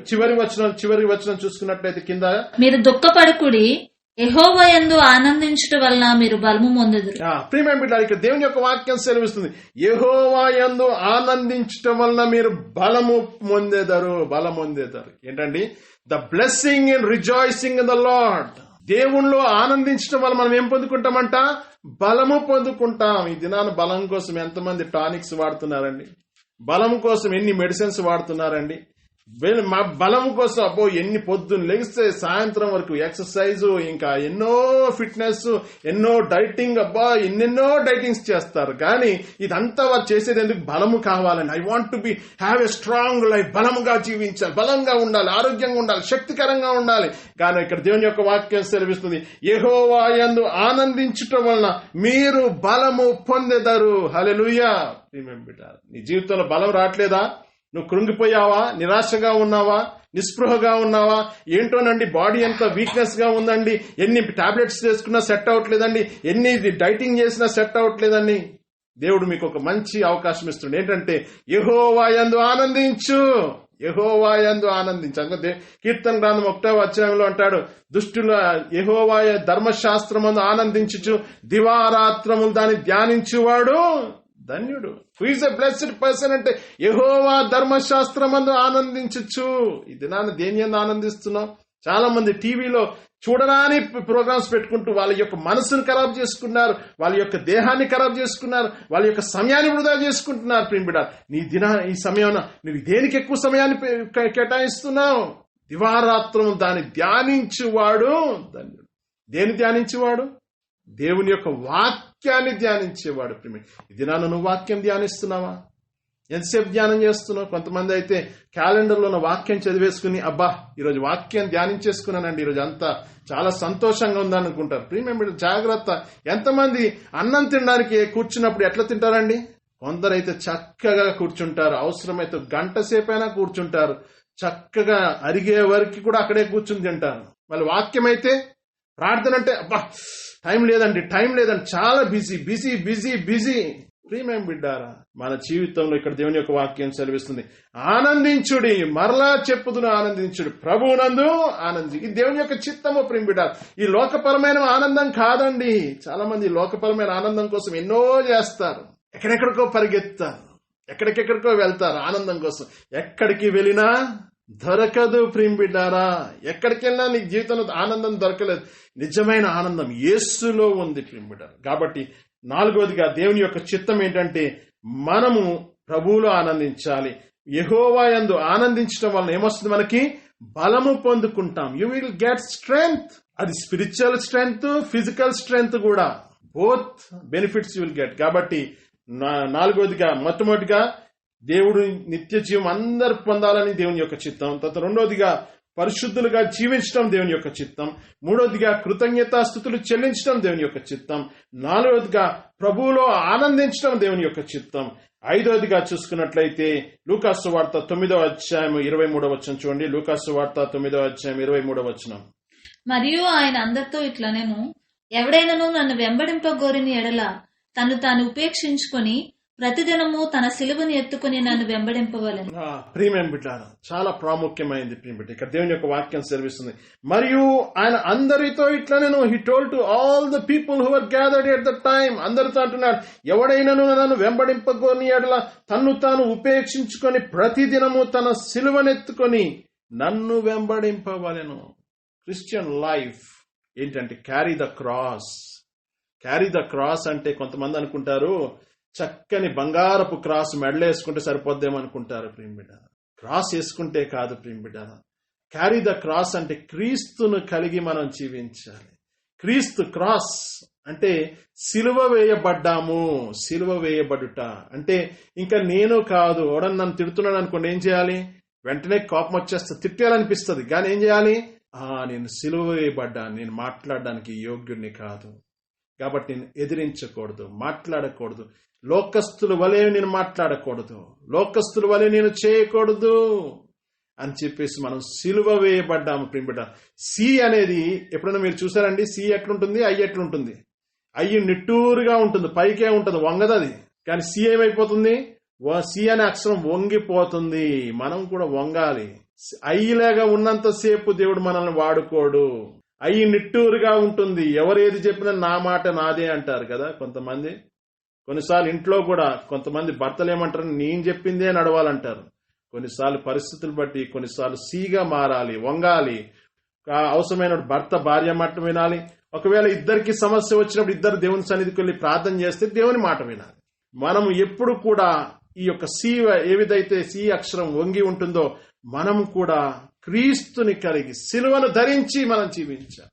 చివరి వచనం చూసుకున్నట్లయితే కింద, మీరు దుఃఖపడకుడి, యెహోవా యందు ఆనందించుట వలన మీరు బలము పొందెదరు. ప్రియమైన బిడ్డలారా, ఇక్కడ దేవుని యొక్క వాక్యం సెలవిస్తుంది, యెహోవా యందు ఆనందించటం వలన మీరు బలము పొందెదరు. ఏంటండి? The blessing in rejoicing in the Lord. దేవుణ్ణిలో ఆనందించడం వల్ల మనం ఏం పొందుకుంటామంట? బలము పొందుకుంటాం. ఈ దినాన బలం కోసం ఎంతమంది టానిక్స్ వాడుతున్నారండి? బలం కోసం ఎన్ని మెడిసిన్స్ వాడుతున్నారండి? బలం కోసం అబ్బో ఎన్ని పొద్దున్న లెగిస్తే సాయంత్రం వరకు ఎక్సర్సైజ్, ఇంకా ఎన్నో ఫిట్నెస్, ఎన్నో డైటింగ్, అబ్బా ఎన్నెన్నో డైటింగ్స్ చేస్తారు. కానీ ఇదంతా వారు చేసేది ఎందుకు? బలము కావాలని. I want to be have a strong life, బలంగా జీవించాలి, బలంగా ఉండాలి, ఆరోగ్యంగా ఉండాలి, శక్తికరంగా ఉండాలి. కానీ ఇక్కడ దేవుని యొక్క వాక్యం సెలవిస్తుంది, యెహోవా యందు ఆనందించటం వలన మీరు బలము పొందెదరు. హల్లెలూయా. నీ జీవితంలో బలం రావట్లేదా? నువ్వు కృంగిపోయావా? నిరాశగా ఉన్నావా? నిస్పృహగా ఉన్నావా? ఏంటోనండి, బాడీ ఎంత వీక్నెస్ గా ఉందండి, ఎన్ని టాబ్లెట్స్ చేసుకున్నా సెట్ అవ్వట్లేదండి, ఎన్ని డైటింగ్ చేసినా సెట్ అవ్వట్లేదండి. దేవుడు మీకు ఒక మంచి అవకాశం ఇస్తుంది. ఏంటంటే యెహోవా యందు ఆనందించు, యెహోవా యందు ఆనందించు. కీర్తన గ్రంథం 1వ అధ్యాయంలో అంటాడు, దుష్టుల యెహోవా ధర్మశాస్త్రమందు ఆనందించుచు దివారాత్రములు దాన్ని ధ్యానించువాడు ధన్యుడు. Who is a blessed person అంటే యెహోవా ధర్మశాస్త్రమందు ఆనందించచ్చు. ఈ దినాన్ని దేని యందు ఆనందిస్తున్నాం? చాలా మంది టీవీలో చూడరాని ప్రోగ్రామ్స్ పెట్టుకుంటూ వాళ్ళ యొక్క మనసును ఖరాబ్ చేసుకున్నారు, వాళ్ళ యొక్క దేహాన్ని ఖరాబ్ చేసుకున్నారు, వాళ్ళ యొక్క సమయాన్ని వృధా చేసుకుంటున్నారు. ప్రియమిడ, ఈ సమయం నువ్వు దేనికి ఎక్కువ సమయాన్ని కేటాయిస్తున్నావు? దివారాత్రము దాన్ని ధ్యానించువాడు ధన్యుడు. దేని ధ్యానించువాడు? దేవుని యొక్క వాక్యాన్ని ధ్యానించేవాడు. ఇది నువ్వు వాక్యం ధ్యానిస్తున్నావా? ఎంతసేపు ధ్యానం చేస్తున్నావు? కొంతమంది అయితే క్యాలెండర్లో ఉన్న వాక్యం చదివేసుకుని, అబ్బా ఈరోజు వాక్యం ధ్యానించేసుకున్నానండి, ఈరోజు అంతా చాలా సంతోషంగా ఉందనుకుంటారు. ప్రియమైన జాగ్రత్త. ఎంతమంది అన్నం తినడానికి కూర్చున్నప్పుడు ఎట్లా తింటారండి? కొందరైతే చక్కగా కూర్చుంటారు, అవసరమైతే గంట సేపైనా కూర్చుంటారు, చక్కగా అరిగే వరకు కూడా అక్కడే కూర్చుని తింటారు. మళ్ళీ వాక్యం అయితే, ప్రార్థన అంటే అబ్బా టైం లేదండి చాలా బిజీ. ప్రియమైన బిడ్డారా, మన జీవితంలో ఇక్కడ దేవుని యొక్క వాక్యం సెలవిస్తుంది, ఆనందించుడి, మరలా చెప్పుదును ఆనందించుడి, ప్రభువునందు ఆనందించు. ఇది దేవుని యొక్క చిత్తము. ప్రియం బిడ్డారా, ఈ లోకపరమైన ఆనందం కాదండి. చాలా మంది లోకపరమైన ఆనందం కోసం ఎన్నో చేస్తారు, ఎక్కడెక్కడికో పరిగెత్తారు, ఎక్కడికెక్కడికో వెళ్తారు ఆనందం కోసం. ఎక్కడికి వెళ్ళినా దొరకదు ప్రియం బిడ్డారా. ఎక్కడికి వెళ్ళినా నీకు జీవితంలో ఆనందం దొరకలేదు. నిజమైన ఆనందం యేసులో ఉంది ప్రియం బిడ్డారా. కాబట్టి 4వదిగా దేవుని యొక్క చిత్తం ఏంటంటే మనము ప్రభువులో ఆనందించాలి. యెహోవా యందు ఆనందించడం వలన ఏమొస్తుంది? మనకి బలము పొందుకుంటాం. You will get strength. అది స్పిరిచువల్ స్ట్రెంగ్త్, ఫిజికల్ స్ట్రెంగ్త్ కూడా, both benefits you will get. కాబట్టి 4వదిగా, మొట్టమొదటిగా దేవుడు నిత్య జీవం అందరు పొందాలని దేవుని యొక్క చిత్తం. తర్వాత 2వదిగా పరిశుద్ధులుగా జీవించడం దేవుని యొక్క చిత్తం. మూడవదిగా కృతజ్ఞతాస్తుతులు చెల్లించడం దేవుని యొక్క చిత్తం. నాలుగవదిగా ప్రభువులో ఆనందించడం దేవుని యొక్క చిత్తం. ఐదవదిగా చూసుకున్నట్లయితే లూకాసు వార్త 9వ అధ్యాయం 23వ వచనం చూడండి. లూకాసు వార్త 9వ అధ్యాయం 23వ వచనం. మరియు ఆయన అందరితో ఇట్లనెను, ఎవడైనను నన్ను వెంబడింపగోరిని ఎడల తను తాను ఉపేక్షించుకొని ప్రతిదినము తన సిలువను ఎత్తుకుని నన్ను వెంబడింపవలెను. ప్రియమైన బిడ్డారా, చాలా ప్రాముఖ్యమైనది ప్రియ బిడ్డ. ఇక్కడ దేవుని యొక్క వాక్యం సెలవిస్తుంది. మరియు ఆయన అందరితో ఇట్లనెను, he told to all the people who are gathered at the time. అందరితో అంటున్నాడు, ఎవడైనను నన్ను వెంబడింపగోని ఎడల తన్ను తాను ఉపేక్షించుకొని ప్రతిదినము తన సిలువనెత్తుకొని నన్ను వెంబడింపవలెను. క్రిస్టియన్ లైఫ్ ఏంటంటే carry the cross. Carry the cross అంటే కొంతమంది అనుకుంటారు చక్కని బంగారపు క్రాస్ మెడలేసుకుంటే సరిపోద్దేమో అనుకుంటారు. ప్రియం బిడ్డ, క్రాస్ వేసుకుంటే కాదు ప్రియం బిడ్డ. క్యారీ ద క్రాస్ అంటే క్రీస్తును కలిగి మనం జీవించాలి. క్రీస్తు క్రాస్ అంటే సిలువ వేయబడ్డాము. సిలువ వేయబడుట అంటే ఇంకా నేను కాదు. ఎవడన్నా నన్ను తిడుతున్నాడు అనుకోండి, ఏం చేయాలి? వెంటనే కోపం వచ్చేస్తుంది, తిట్టాలనిపిస్తుంది. కానీ ఏం చేయాలి? నేను సిలువ వేయబడ్డాను, నేను మాట్లాడడానికి యోగ్యుడిని కాదు, కాబట్టి నేను ఎదిరించకూడదు, మాట్లాడకూడదు, లోకస్తుల వలె నేను మాట్లాడకూడదు, లోకస్తుల వలె నేను చేయకూడదు అని చెప్పేసి మనం సిలువ వేయబడ్డాము. ప్రియంబిడ్డ, సి అనేది ఎప్పుడైనా మీరు చూసారండి? సి ఎట్లుంటుంది, ఐ ఎట్లుంటుంది? అయ్యి నిట్టూరుగా ఉంటుంది, పైకే ఉంటుంది, వంగదు అది. కానీ సి ఏమైపోతుంది? సి అనే అక్షరం వంగిపోతుంది. మనం కూడా వంగాలి. అయ్యిలాగా ఉన్నంతసేపు దేవుడు మనల్ని వాడుకోడు. అయ్యి నిట్టూరుగా ఉంటుంది. ఎవరేది చెప్పినా నా మాట నాదే అంటారు కదా కొంతమంది. కొన్నిసార్లు ఇంట్లో కూడా కొంతమంది భర్తలు ఏమంటారు? నేను చెప్పిందే నడవాలంటారు. కొన్నిసార్లు పరిస్థితులు బట్టి కొన్నిసార్లు సీగా మారాలి, వంగాలి. అవసరమైన భర్త భార్య మాట వినాలి. ఒకవేళ ఇద్దరికి సమస్య వచ్చినప్పుడు ఇద్దరు దేవుని సన్నిధికి వెళ్ళి ప్రార్థన చేస్తే దేవుని మాట వినాలి. మనం ఎప్పుడు కూడా ఈ యొక్క సి, ఏవిధైతే సి అక్షరం వంగి ఉంటుందో మనం కూడా క్రీస్తుని కలిగి సిలువను ధరించి మనం జీవించాలి.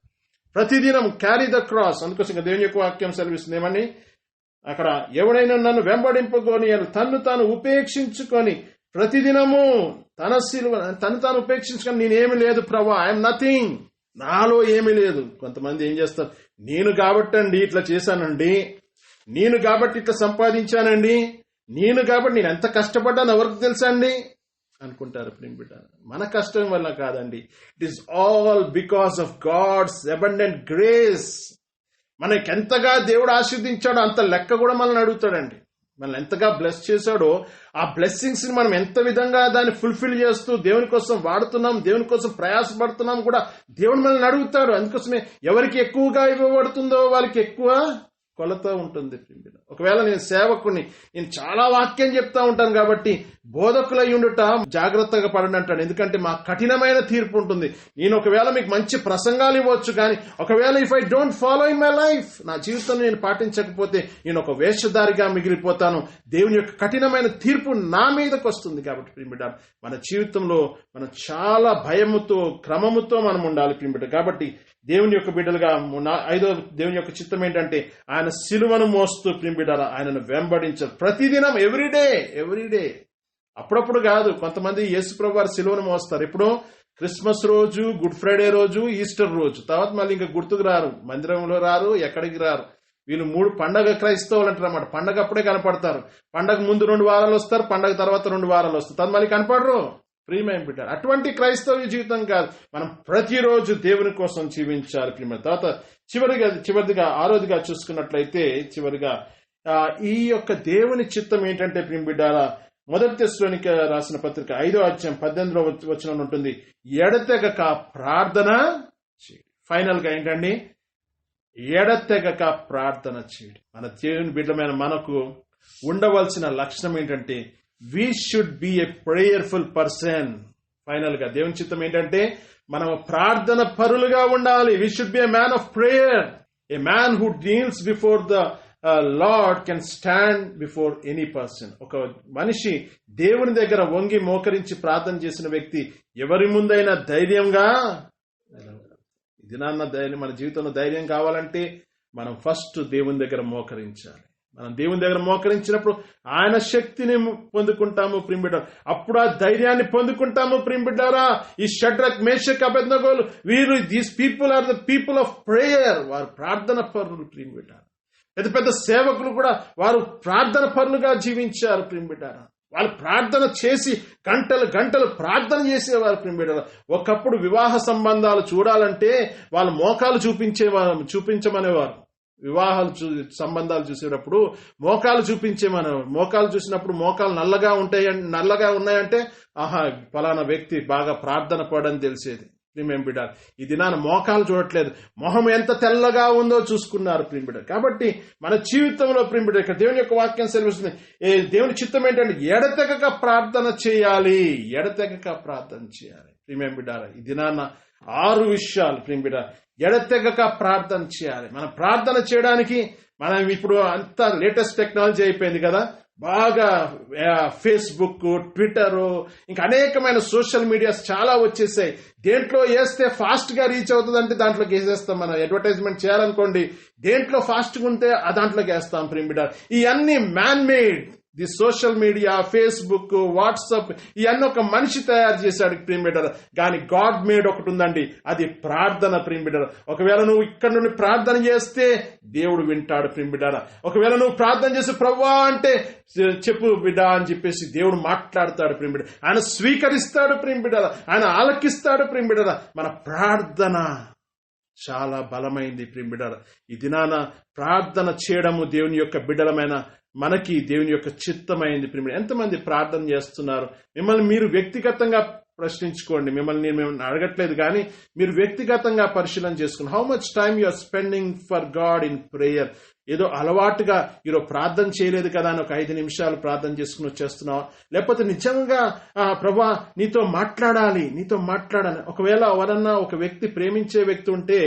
ప్రతిదినం క్యారీ ద క్రాస్. అందుకోసం దేవుని యొక్క వాక్యం సెలవిస్తుంది ఏమని అక్కడ, ఎవడైనా నన్ను వెంబడింపగోని తన్ను తాను ఉపేక్షించుకొని ప్రతిదినము తను తాను ఉపేక్షించుకొని, నేనేమి లేదు ప్రభా, ఐఎమ్ నథింగ్, నాలో ఏమీ లేదు. కొంతమంది ఏం చేస్తారు? నేను కాబట్టండి ఇట్లా చేశానండి, నేను కాబట్టి ఇట్లా సంపాదించానండి, నేను కాబట్టి నేను ఎంత కష్టపడ్డాను ఎవరికి తెలుసా అండి అనుకుంటారు. ప్రియం బిడ్డ, మన కష్టం వల్ల కాదండి. It is all because of God's abundant grace. మనకి ఎంతగా దేవుడు ఆశీర్వదించాడో అంత లెక్క కూడా మనల్ని అడుగుతాడండి. మనల్ని ఎంతగా బ్లెస్ చేశాడో ఆ బ్లెస్సింగ్స్ ని మనం ఎంత విధంగా దాన్ని ఫుల్ఫిల్ చేస్తూ దేవుని కోసం వాడుతున్నాం, దేవుని కోసం ప్రయాసపడుతున్నాం కూడా దేవుడు మనల్ని అడుగుతాడు. అందుకోసమే ఎవరికి ఎక్కువగా ఇవ్వబడుతుందో వాళ్ళకి ఎక్కువ కొలత ఉంటుంది. ఒకవేళ నేను సేవకుని, నేను చాలా వాక్యం చెప్తా ఉంటాను కాబట్టి బోధకులై ఉండుట జాగ్రత్తగా పడండి అంటాడు. ఎందుకంటే మా కఠినమైన తీర్పు ఉంటుంది. నేను ఒకవేళ మీకు మంచి ప్రసంగాలు ఇవ్వచ్చు, కానీ ఒకవేళ if I don't follow in my life, నా జీవితం నేను పాటించకపోతే నేను ఒక వేషధారిగా మిగిలిపోతాను. దేవుని యొక్క కఠినమైన తీర్పు నా మీదకి వస్తుంది. కాబట్టి ప్రియబిడ్డ, మన జీవితంలో మనం చాలా భయముతో క్రమముతో మనం ఉండాలి ప్రియబిడ్డ. కాబట్టి దేవుని యొక్క బిడ్డలుగా ఐదో దేవుని యొక్క చిత్తం ఏంటంటే ఆయన సిలువను మోస్తూ ప్రియబిడ్డ ఆయనను వెంబడించారు ప్రతిదినం, ఎవ్రీడే. అప్పుడప్పుడు కాదు. కొంతమంది యేసుప్రభు వారి సిలువను మోస్తారు. ఎప్పుడో క్రిస్మస్ రోజు, గుడ్ ఫ్రైడే రోజు, ఈస్టర్ రోజు. తర్వాత మళ్ళీ ఇంకా గుర్తుకు రారు, మందిరంలో రారు, ఎక్కడికి రారు. వీళ్ళు 3 పండగ క్రైస్తవులు అంటారు అన్నమాట. పండగ అప్పుడే కనపడతారు. పండగ ముందు 2 వారాలు వస్తారు, పండగ తర్వాత 2 వారాలు వస్తారు, తర్వాత మళ్ళీ కనపడరు. ప్రియమైన బిడ్డ, అటువంటి క్రైస్తవ జీవితం కాదు. మనం ప్రతిరోజు దేవుని కోసం జీవించాలి ప్రియమైన. తర్వాత చివరిగా 6వదిగా చూసుకున్నట్లయితే చివరిగా ఈ యొక్క దేవుని చిత్తం ఏంటంటే ప్రియం బిడ్డారా, మొదటి తెస్సలోనికే రాసిన పత్రిక 5వ అధ్యాయం 18వ వచనం ఉంటుంది, ఎడతెగక ప్రార్థన చేయండి. ఫైనల్ గా ఏంటండి? ఎడతెగక ప్రార్థన చేయండి. మన దేవుని బిడ్డమైన మనకు ఉండవలసిన లక్షణం ఏంటంటే we should be a prayerful person. Final గా దేవుని చిత్తం ఏంటంటే మనం ప్రార్థన పరులుగా ఉండాలి. we should be a man of prayer. a man who kneels before the Lord can stand before any person. ఒక మనిషి దేవుని దగ్గర వంగి మోకరించి ప్రార్థన చేసిన వ్యక్తి ఎవరి ముందైనా ధైర్యంగా, ఇది నాన్న ధైర్యం, మన జీవితంలో ధైర్యం కావాలంటే మనం ఫస్ట్ దేవుని దగ్గర మోకరించాలి. మనం దేవుని దగ్గర మోకరించినప్పుడు ఆయన శక్తిని పొందుకుంటాము ప్రియులారా. అప్పుడు ఆ ధైర్యాన్ని పొందుకుంటాము ప్రియులారా. ఈ షడ్రక్ మేషక్ అబేద్నెగోలు వీరు these people are the people of prayer. వారు ప్రార్థన పరులు ప్రియులారా. పెద్ద పెద్ద సేవకులు కూడా వారు ప్రార్థన పరులుగా జీవించారు ప్రియులారా. వాళ్ళు ప్రార్థన చేసి గంటలు గంటలు ప్రార్థన చేసేవారు ప్రియులారా. ఒకప్పుడు వివాహ సంబంధాలు చూడాలంటే వాళ్ళు మోకాలు చూపించమనేవారు. వివాహాలు సంబంధాలు చూసేటప్పుడు మోకాలు చూపించేమనేవారు. మోకాలు చూసినప్పుడు మోకాలు నల్లగా ఉన్నాయంటే ఆహా ఫలానా వ్యక్తి బాగా ప్రార్థన పడని తెలిసేది. ప్రియమైన బిడ్డలారా, ఈ దినాన మోకాలు చూడట్లేదు, మొహం ఎంత తెల్లగా ఉందో చూసుకున్నారు ప్రియమైన బిడ్డలారా. కాబట్టి మన జీవితంలో ప్రియమైన బిడ్డలారా, ఇక్కడ దేవుని యొక్క వాక్యం సెలవిస్తుంది. దేవుని చిత్తం ఏంటంటే ఎడతెగక ప్రార్థన చేయాలి. ప్రియమైన బిడ్డలారా, ఈ దినాన 6 విషయాలు ప్రియమైన బిడ్డలారా, ఎడతెగక ప్రార్థన చేయాలి. మనం ప్రార్థన చేయడానికి మనం ఇప్పుడు అంతా లేటెస్ట్ టెక్నాలజీ అయిపోయింది కదా. బాగా ఫేస్బుక్, ట్విట్టర్, ఇంకా అనేకమైన సోషల్ మీడియాస్ చాలా వచ్చేసాయి. దేంట్లో వేస్తే ఫాస్ట్ గా రీచ్ అవుతుంది అంటే దాంట్లోకి వేసేస్తాం. మనం అడ్వర్టైజ్మెంట్ చేయాలనుకోండి, దేంట్లో ఫాస్ట్ గా ఉంటే ఆ దాంట్లోకి వేస్తాం ప్రియుడా. ఇవన్నీ man made. The social media, Facebook, WhatsApp ఇవన్నీ ఒక మనిషి తయారు చేశాడు ప్రియుడా. కానీ గాడ్ మేడ్ ఒకటి ఉందండి, అది ప్రార్థన ప్రియుడా. ఒకవేళ నువ్వు ఇక్కడ నుండి ప్రార్థన చేస్తే దేవుడు వింటాడు ప్రియుడా. ఒకవేళ నువ్వు ప్రార్థన చేసి ప్రభువా అంటే చెప్పు బిడ్డ అని చెప్పేసి దేవుడు మాట్లాడతాడు ప్రియుడా. ఆయన స్వీకరిస్తాడు ప్రియుడా, ఆయన ఆలకిస్తాడు ప్రియుడా. మన ప్రార్థన చాలా బలమైంది ప్రియుడా. ఈ దినాన ప్రార్థన చేయడము దేవుని యొక్క బిడ్డలమైన మనకి దేవుని యొక్క చిత్తమైంది ప్రియుడా. ఎంతమంది ప్రార్థన చేస్తున్నారు? మిమ్మల్ని మీరు వ్యక్తిగతంగా ప్రశ్నించుకోండి. మిమ్మల్ని నేను అడగట్లేదు, కానీ మీరు వ్యక్తిగతంగా పరిశీలన చేసుకోండి. How much time you are spending for God in prayer? ఏదో అలవాటుగా ఈరోజు ప్రార్థన చేయలేదు కదా అని ఒక 5 నిమిషాలు ప్రార్థన చేసుకుని వచ్చేస్తున్నావా? లేకపోతే నిజంగా ప్రభువా నీతో మాట్లాడాలి. ఒకవేళ ఎవరన్నా ఒక వ్యక్తి ప్రేమించే వ్యక్తి ఉంటే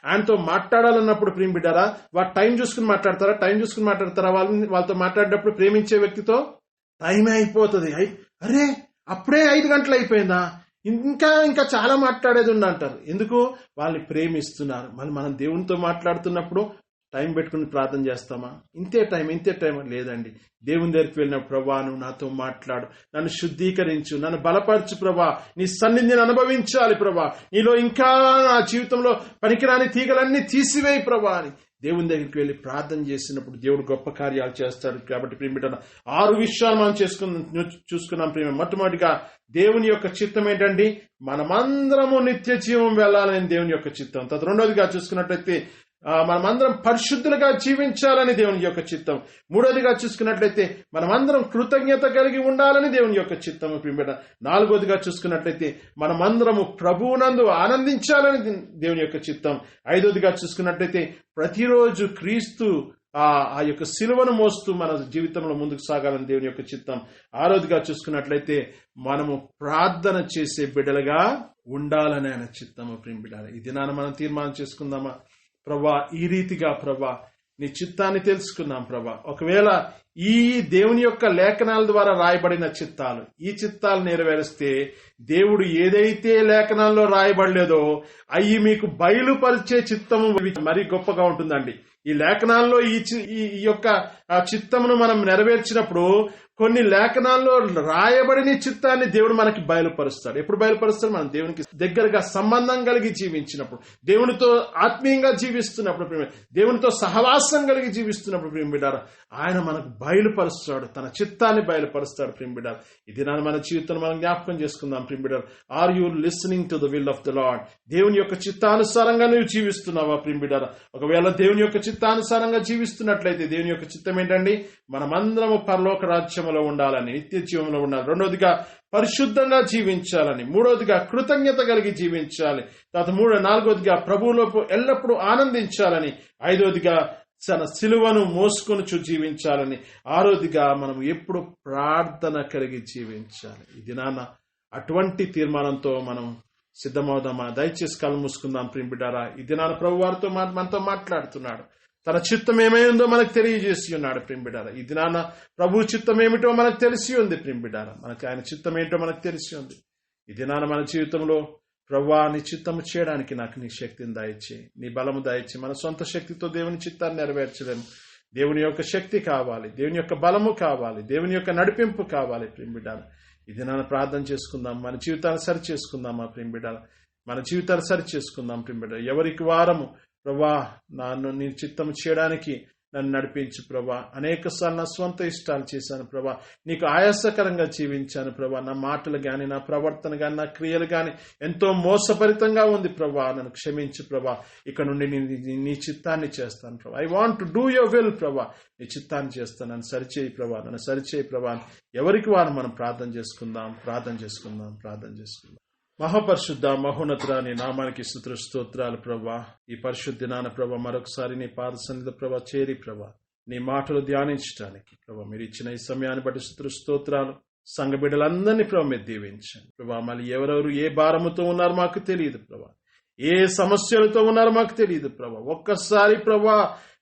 ఆయనతో మాట్లాడాలన్నప్పుడు ప్రేమ బిడ్డారా, వారు టైం చూసుకుని మాట్లాడతారా? వాళ్ళతో మాట్లాడేటప్పుడు ప్రేమించే వ్యక్తితో టైమే అయిపోతుంది. అరే అప్పుడే 5 గంటలు అయిపోయిందా, ఇంకా చాలా మాట్లాడేది అంటారు. ఎందుకు? వాళ్ళని ప్రేమిస్తున్నారు. మళ్ళీ మనం దేవునితో మాట్లాడుతున్నప్పుడు టైం పెట్టుకుని ప్రార్థన చేస్తామా? ఇంతే టైం లేదండి. దేవుని దగ్గరికి వెళ్ళినప్పుడు ప్రభువా నువ్వు నాతో మాట్లాడు, నన్ను శుద్ధీకరించు, నన్ను బలపరచు ప్రభా, నీ సన్నిధిని అనుభవించాలి ప్రభా, నీలో ఇంకా నా జీవితంలో పనికిరాని తీగలన్నీ తీసివేయి ప్రభా అని దేవుని దగ్గరికి వెళ్ళి ప్రార్థన చేసినప్పుడు దేవుడు గొప్ప కార్యాలు చేస్తాడు. కాబట్టి ప్రియమిట 6 విషయాలు మనం చూసుకున్నాం ప్రియమ. మొట్టమొదటిగా దేవుని యొక్క చిత్తం ఏంటండి? మనమందరము నిత్య జీవం వెళ్ళాలని దేవుని యొక్క చిత్తం. తర్వాత రెండోదిగా చూసుకున్నట్లయితే మనమందరం పరిశుద్ధులుగా జీవించాలని దేవుని యొక్క చిత్తం. మూడోదిగా చూసుకున్నట్లయితే మనమందరం కృతజ్ఞత కలిగి ఉండాలని దేవుని యొక్క చిత్తం ప్రియమిట. నాలుగోదిగా చూసుకున్నట్లయితే మనమందరము ప్రభువునందు ఆనందించాలని దేవుని యొక్క చిత్తం. ఐదోదిగా చూసుకున్నట్లయితే ప్రతిరోజు క్రీస్తు ఆ యొక్క సిలువను మోస్తూ మన జీవితంలో ముందుకు సాగాలని దేవుని యొక్క చిత్తం. ఆరోదిగా చూసుకున్నట్లయితే మనము ప్రార్థన చేసే బిడ్డలుగా ఉండాలని ఆయన చిత్తము ప్రియం బిడ్డలు. ఈ దినాన మనం తీర్మానం చేసుకుందామా? ప్రభా ఈ రీతిగా ప్రభా నీ చిత్తాన్ని తెలుసుకున్నాం ప్రభా. ఒకవేళ ఈ దేవుని యొక్క లేఖనాల ద్వారా రాయబడిన చిత్తాలు, ఈ చిత్తాలు నెరవేరిస్తే దేవుడు ఏదైతే లేఖనాల్లో రాయబడలేదో అవి మీకు బయలుపరిచే చిత్తము మరీ గొప్పగా ఉంటుందండి. ఈ లేఖనాల్లో ఈ యొక్క చిత్తమును మనం నెరవేర్చినప్పుడు కొన్ని లేఖనాల్లో రాయబడిన చిత్తాన్ని దేవుడు మనకి బయలుపరుస్తాడు. ఎప్పుడు బయలుపరుస్తాడు? మనం దేవునికి దగ్గరగా సంబంధం కలిగి జీవించినప్పుడు, దేవునితో ఆత్మీయంగా జీవిస్తున్నప్పుడు, దేవునితో సహవాసం కలిగి జీవిస్తున్నప్పుడు ప్రియం బిడ్డారా ఆయన మనకు బయలుపరుస్తాడు, తన చిత్తాన్ని బయలుపరుస్తాడు ప్రియం బిడ్డారా. ఇది మన జీవితంలో మనం జ్ఞాపకం చేసుకుందాం ప్రియం బిడ్డారా. Are you listening to the will of the Lord? దేవుని యొక్క చిత్తానుసారంగా నువ్వు జీవిస్తున్నావా ప్రియం బిడ్డారా? ఒకవేళ దేవుని యొక్క చిత్తానుసారంగా జీవిస్తున్నట్లయితే దేవుని యొక్క చిత్తం ఏంటండి? మనమందరము పరలోక రాజ్యంలో ఉండాలని, నిత్య జీవంలో ఉండాలి. రెండోదిగా పరిశుద్ధంగా జీవించాలని, మూడోదిగా కృతజ్ఞత కలిగి జీవించాలి, తర్వాత నాలుగోదిగా ప్రభువులోపు ఎల్లప్పుడూ ఆనందించాలని, ఐదోదిగా తన సిలువను మోసుకొని జీవించాలని, ఆరోదిగా మనం ఎప్పుడు ప్రార్థన కలిగి జీవించాలి. ఈ దినాన అటువంటి తీర్మానంతో మనం సిద్ధమవుదామా? దయచేసి కళ్ళు మూసుకుందాం ప్రియం బిడ్డారా. ఈ దినాన ప్రభు వారితో మనతో మాట్లాడుతున్నాడు. తన చిత్తం ఏమైందో మనకు తెలియజేసి ఉన్నాడు ప్రియం బిడ్డారా. ఈ దినాన ప్రభు చిత్తం ఏమిటో మనకు తెలిసి ఉంది ప్రియం బిడ్డారా. మనకి ఆయన చిత్తం ఏంటో మనకు తెలిసి ఉంది. ఈ దినాన మన జీవితంలో ప్రభువా నీ చిత్తము చేయడానికి నాకు నీ శక్తిని దయచేయి, నీ బలము దయచేయి. మన సొంత శక్తితో దేవుని చిత్తాన్ని నెరవేర్చలేము. దేవుని యొక్క శక్తి కావాలి, దేవుని యొక్క బలము కావాలి, దేవుని యొక్క నడిపింపు కావాలి. ప్రియ బిడ్డలారా, ఇది నన్ను ప్రార్థన చేసుకుందాం, మన జీవితాన్ని సరి చేసుకుందాం. మా ప్రియ బిడ్డలారా, మన జీవితాలు సరి చేసుకుందాం. ప్రియ బిడ్డలారా, ఎవరికి వారము ప్రభా నన్ను నీ చిత్తం చేయడానికి నన్ను నడిపించు ప్రభా. అనేక సార్లు నా స్వంత ఇష్టాలు చేశాను ప్రభా, నీకు ఆయాసకరంగా జీవించాను ప్రభా. నా మాటలు గాని, నా ప్రవర్తన గాని, నా క్రియలు గాని ఎంతో మోసపరితంగా ఉంది ప్రభా. నన్ను క్షమించు ప్రభా. ఇక నుండి నీ చిత్తాన్ని చేస్తాను ప్రభా. I want to do your will ప్రభా. నీ చిత్తాన్ని చేస్తాను, నన్ను సరిచేయి ప్రభా, నన్ను సరిచేయి ప్రభా. ఎవరికి వారు మనం ప్రార్థన చేసుకుందాం. మహాపరిశుద్ధ మహోన్నతుడా, నీ నామానికి స్తోత్రాలు ప్రభా. ఈ పరిశుద్ధ నాన్న ప్రభా, మరొకసారి నీ పాద సన్నిధి ప్రభా చేరి ప్రభా నీ మాటలు ధ్యానించడానికి ప్రభా మీరు ఇచ్చిన ఈ సమయాన్ని బట్టి స్తోత్రాలు. సంఘ బిడ్డలందరినీ ప్రభా మీరు దీవించండి ప్రభా. మళ్ళీ ఎవరెవరు ఏ భారముతో ఉన్నారో మాకు తెలియదు ప్రభా, ఏ సమస్యలతో ఉన్నారో మాకు తెలియదు ప్రభా. ఒక్కసారి ప్రభా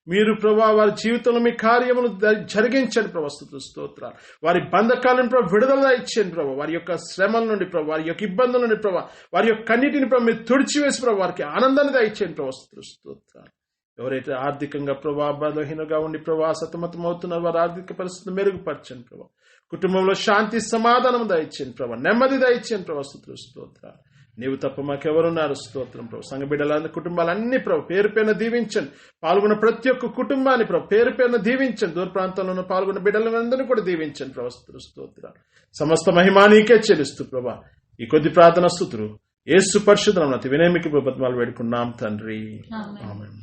మీరు ప్రభా వారి జీవితంలో మీ కార్యములు జరిగించండి ప్రభా. స్తోత్రాలు. వారి బంధకాలను ప్రభా విడుదల ఇచ్చేయండి ప్రభా. వారి యొక్క శ్రమల నుండి ప్రభా, వారి యొక్క ఇబ్బందుల నుండి ప్రభా, వారి యొక్క కన్నిటిని ప్రభా మీరు తుడిచివేసి ప్రభా వారికి ఆనందాన్ని దయచేయండి ప్రభా. స్తోత్రాలు. ఎవరైతే ఆర్థికంగా ప్రభా బలహీనంగా ఉండి ప్రభా సతమతం అవుతున్నారు, వారి ఆర్థిక పరిస్థితిని మెరుగుపరచండి ప్రభా. కుటుంబంలో శాంతి సమాధానం దయచేయండి ప్రభా, నెమ్మది దయచేయండి ప్రభా. స్తోత్రాలు. నీవు తప్ప మాకెవరున్నారు. స్తోత్రం ప్రభు. సంఘ బిడ్డల కుటుంబాలన్నీ ప్రభు పేరు పేరున దీవించండి. పాల్గొన్న ప్రతి ఒక్క కుటుంబాన్ని ప్రభు పేరు పేరున దీవించండి. దూర ప్రాంతంలో పాల్గొన్న బిడ్డలందరినీ కూడా దీవించండి ప్రభు. స్తోత్రాలు. సమస్త మహిమా నీకే చెల్లిస్తూ ప్రభా ఈ కొద్ది ప్రార్థన స్తుతులు యేసు పరిశుద్ధ నామమున వినయమికి బతిమాలు వేడుకున్నాం తండ్రి. ఆమేన్.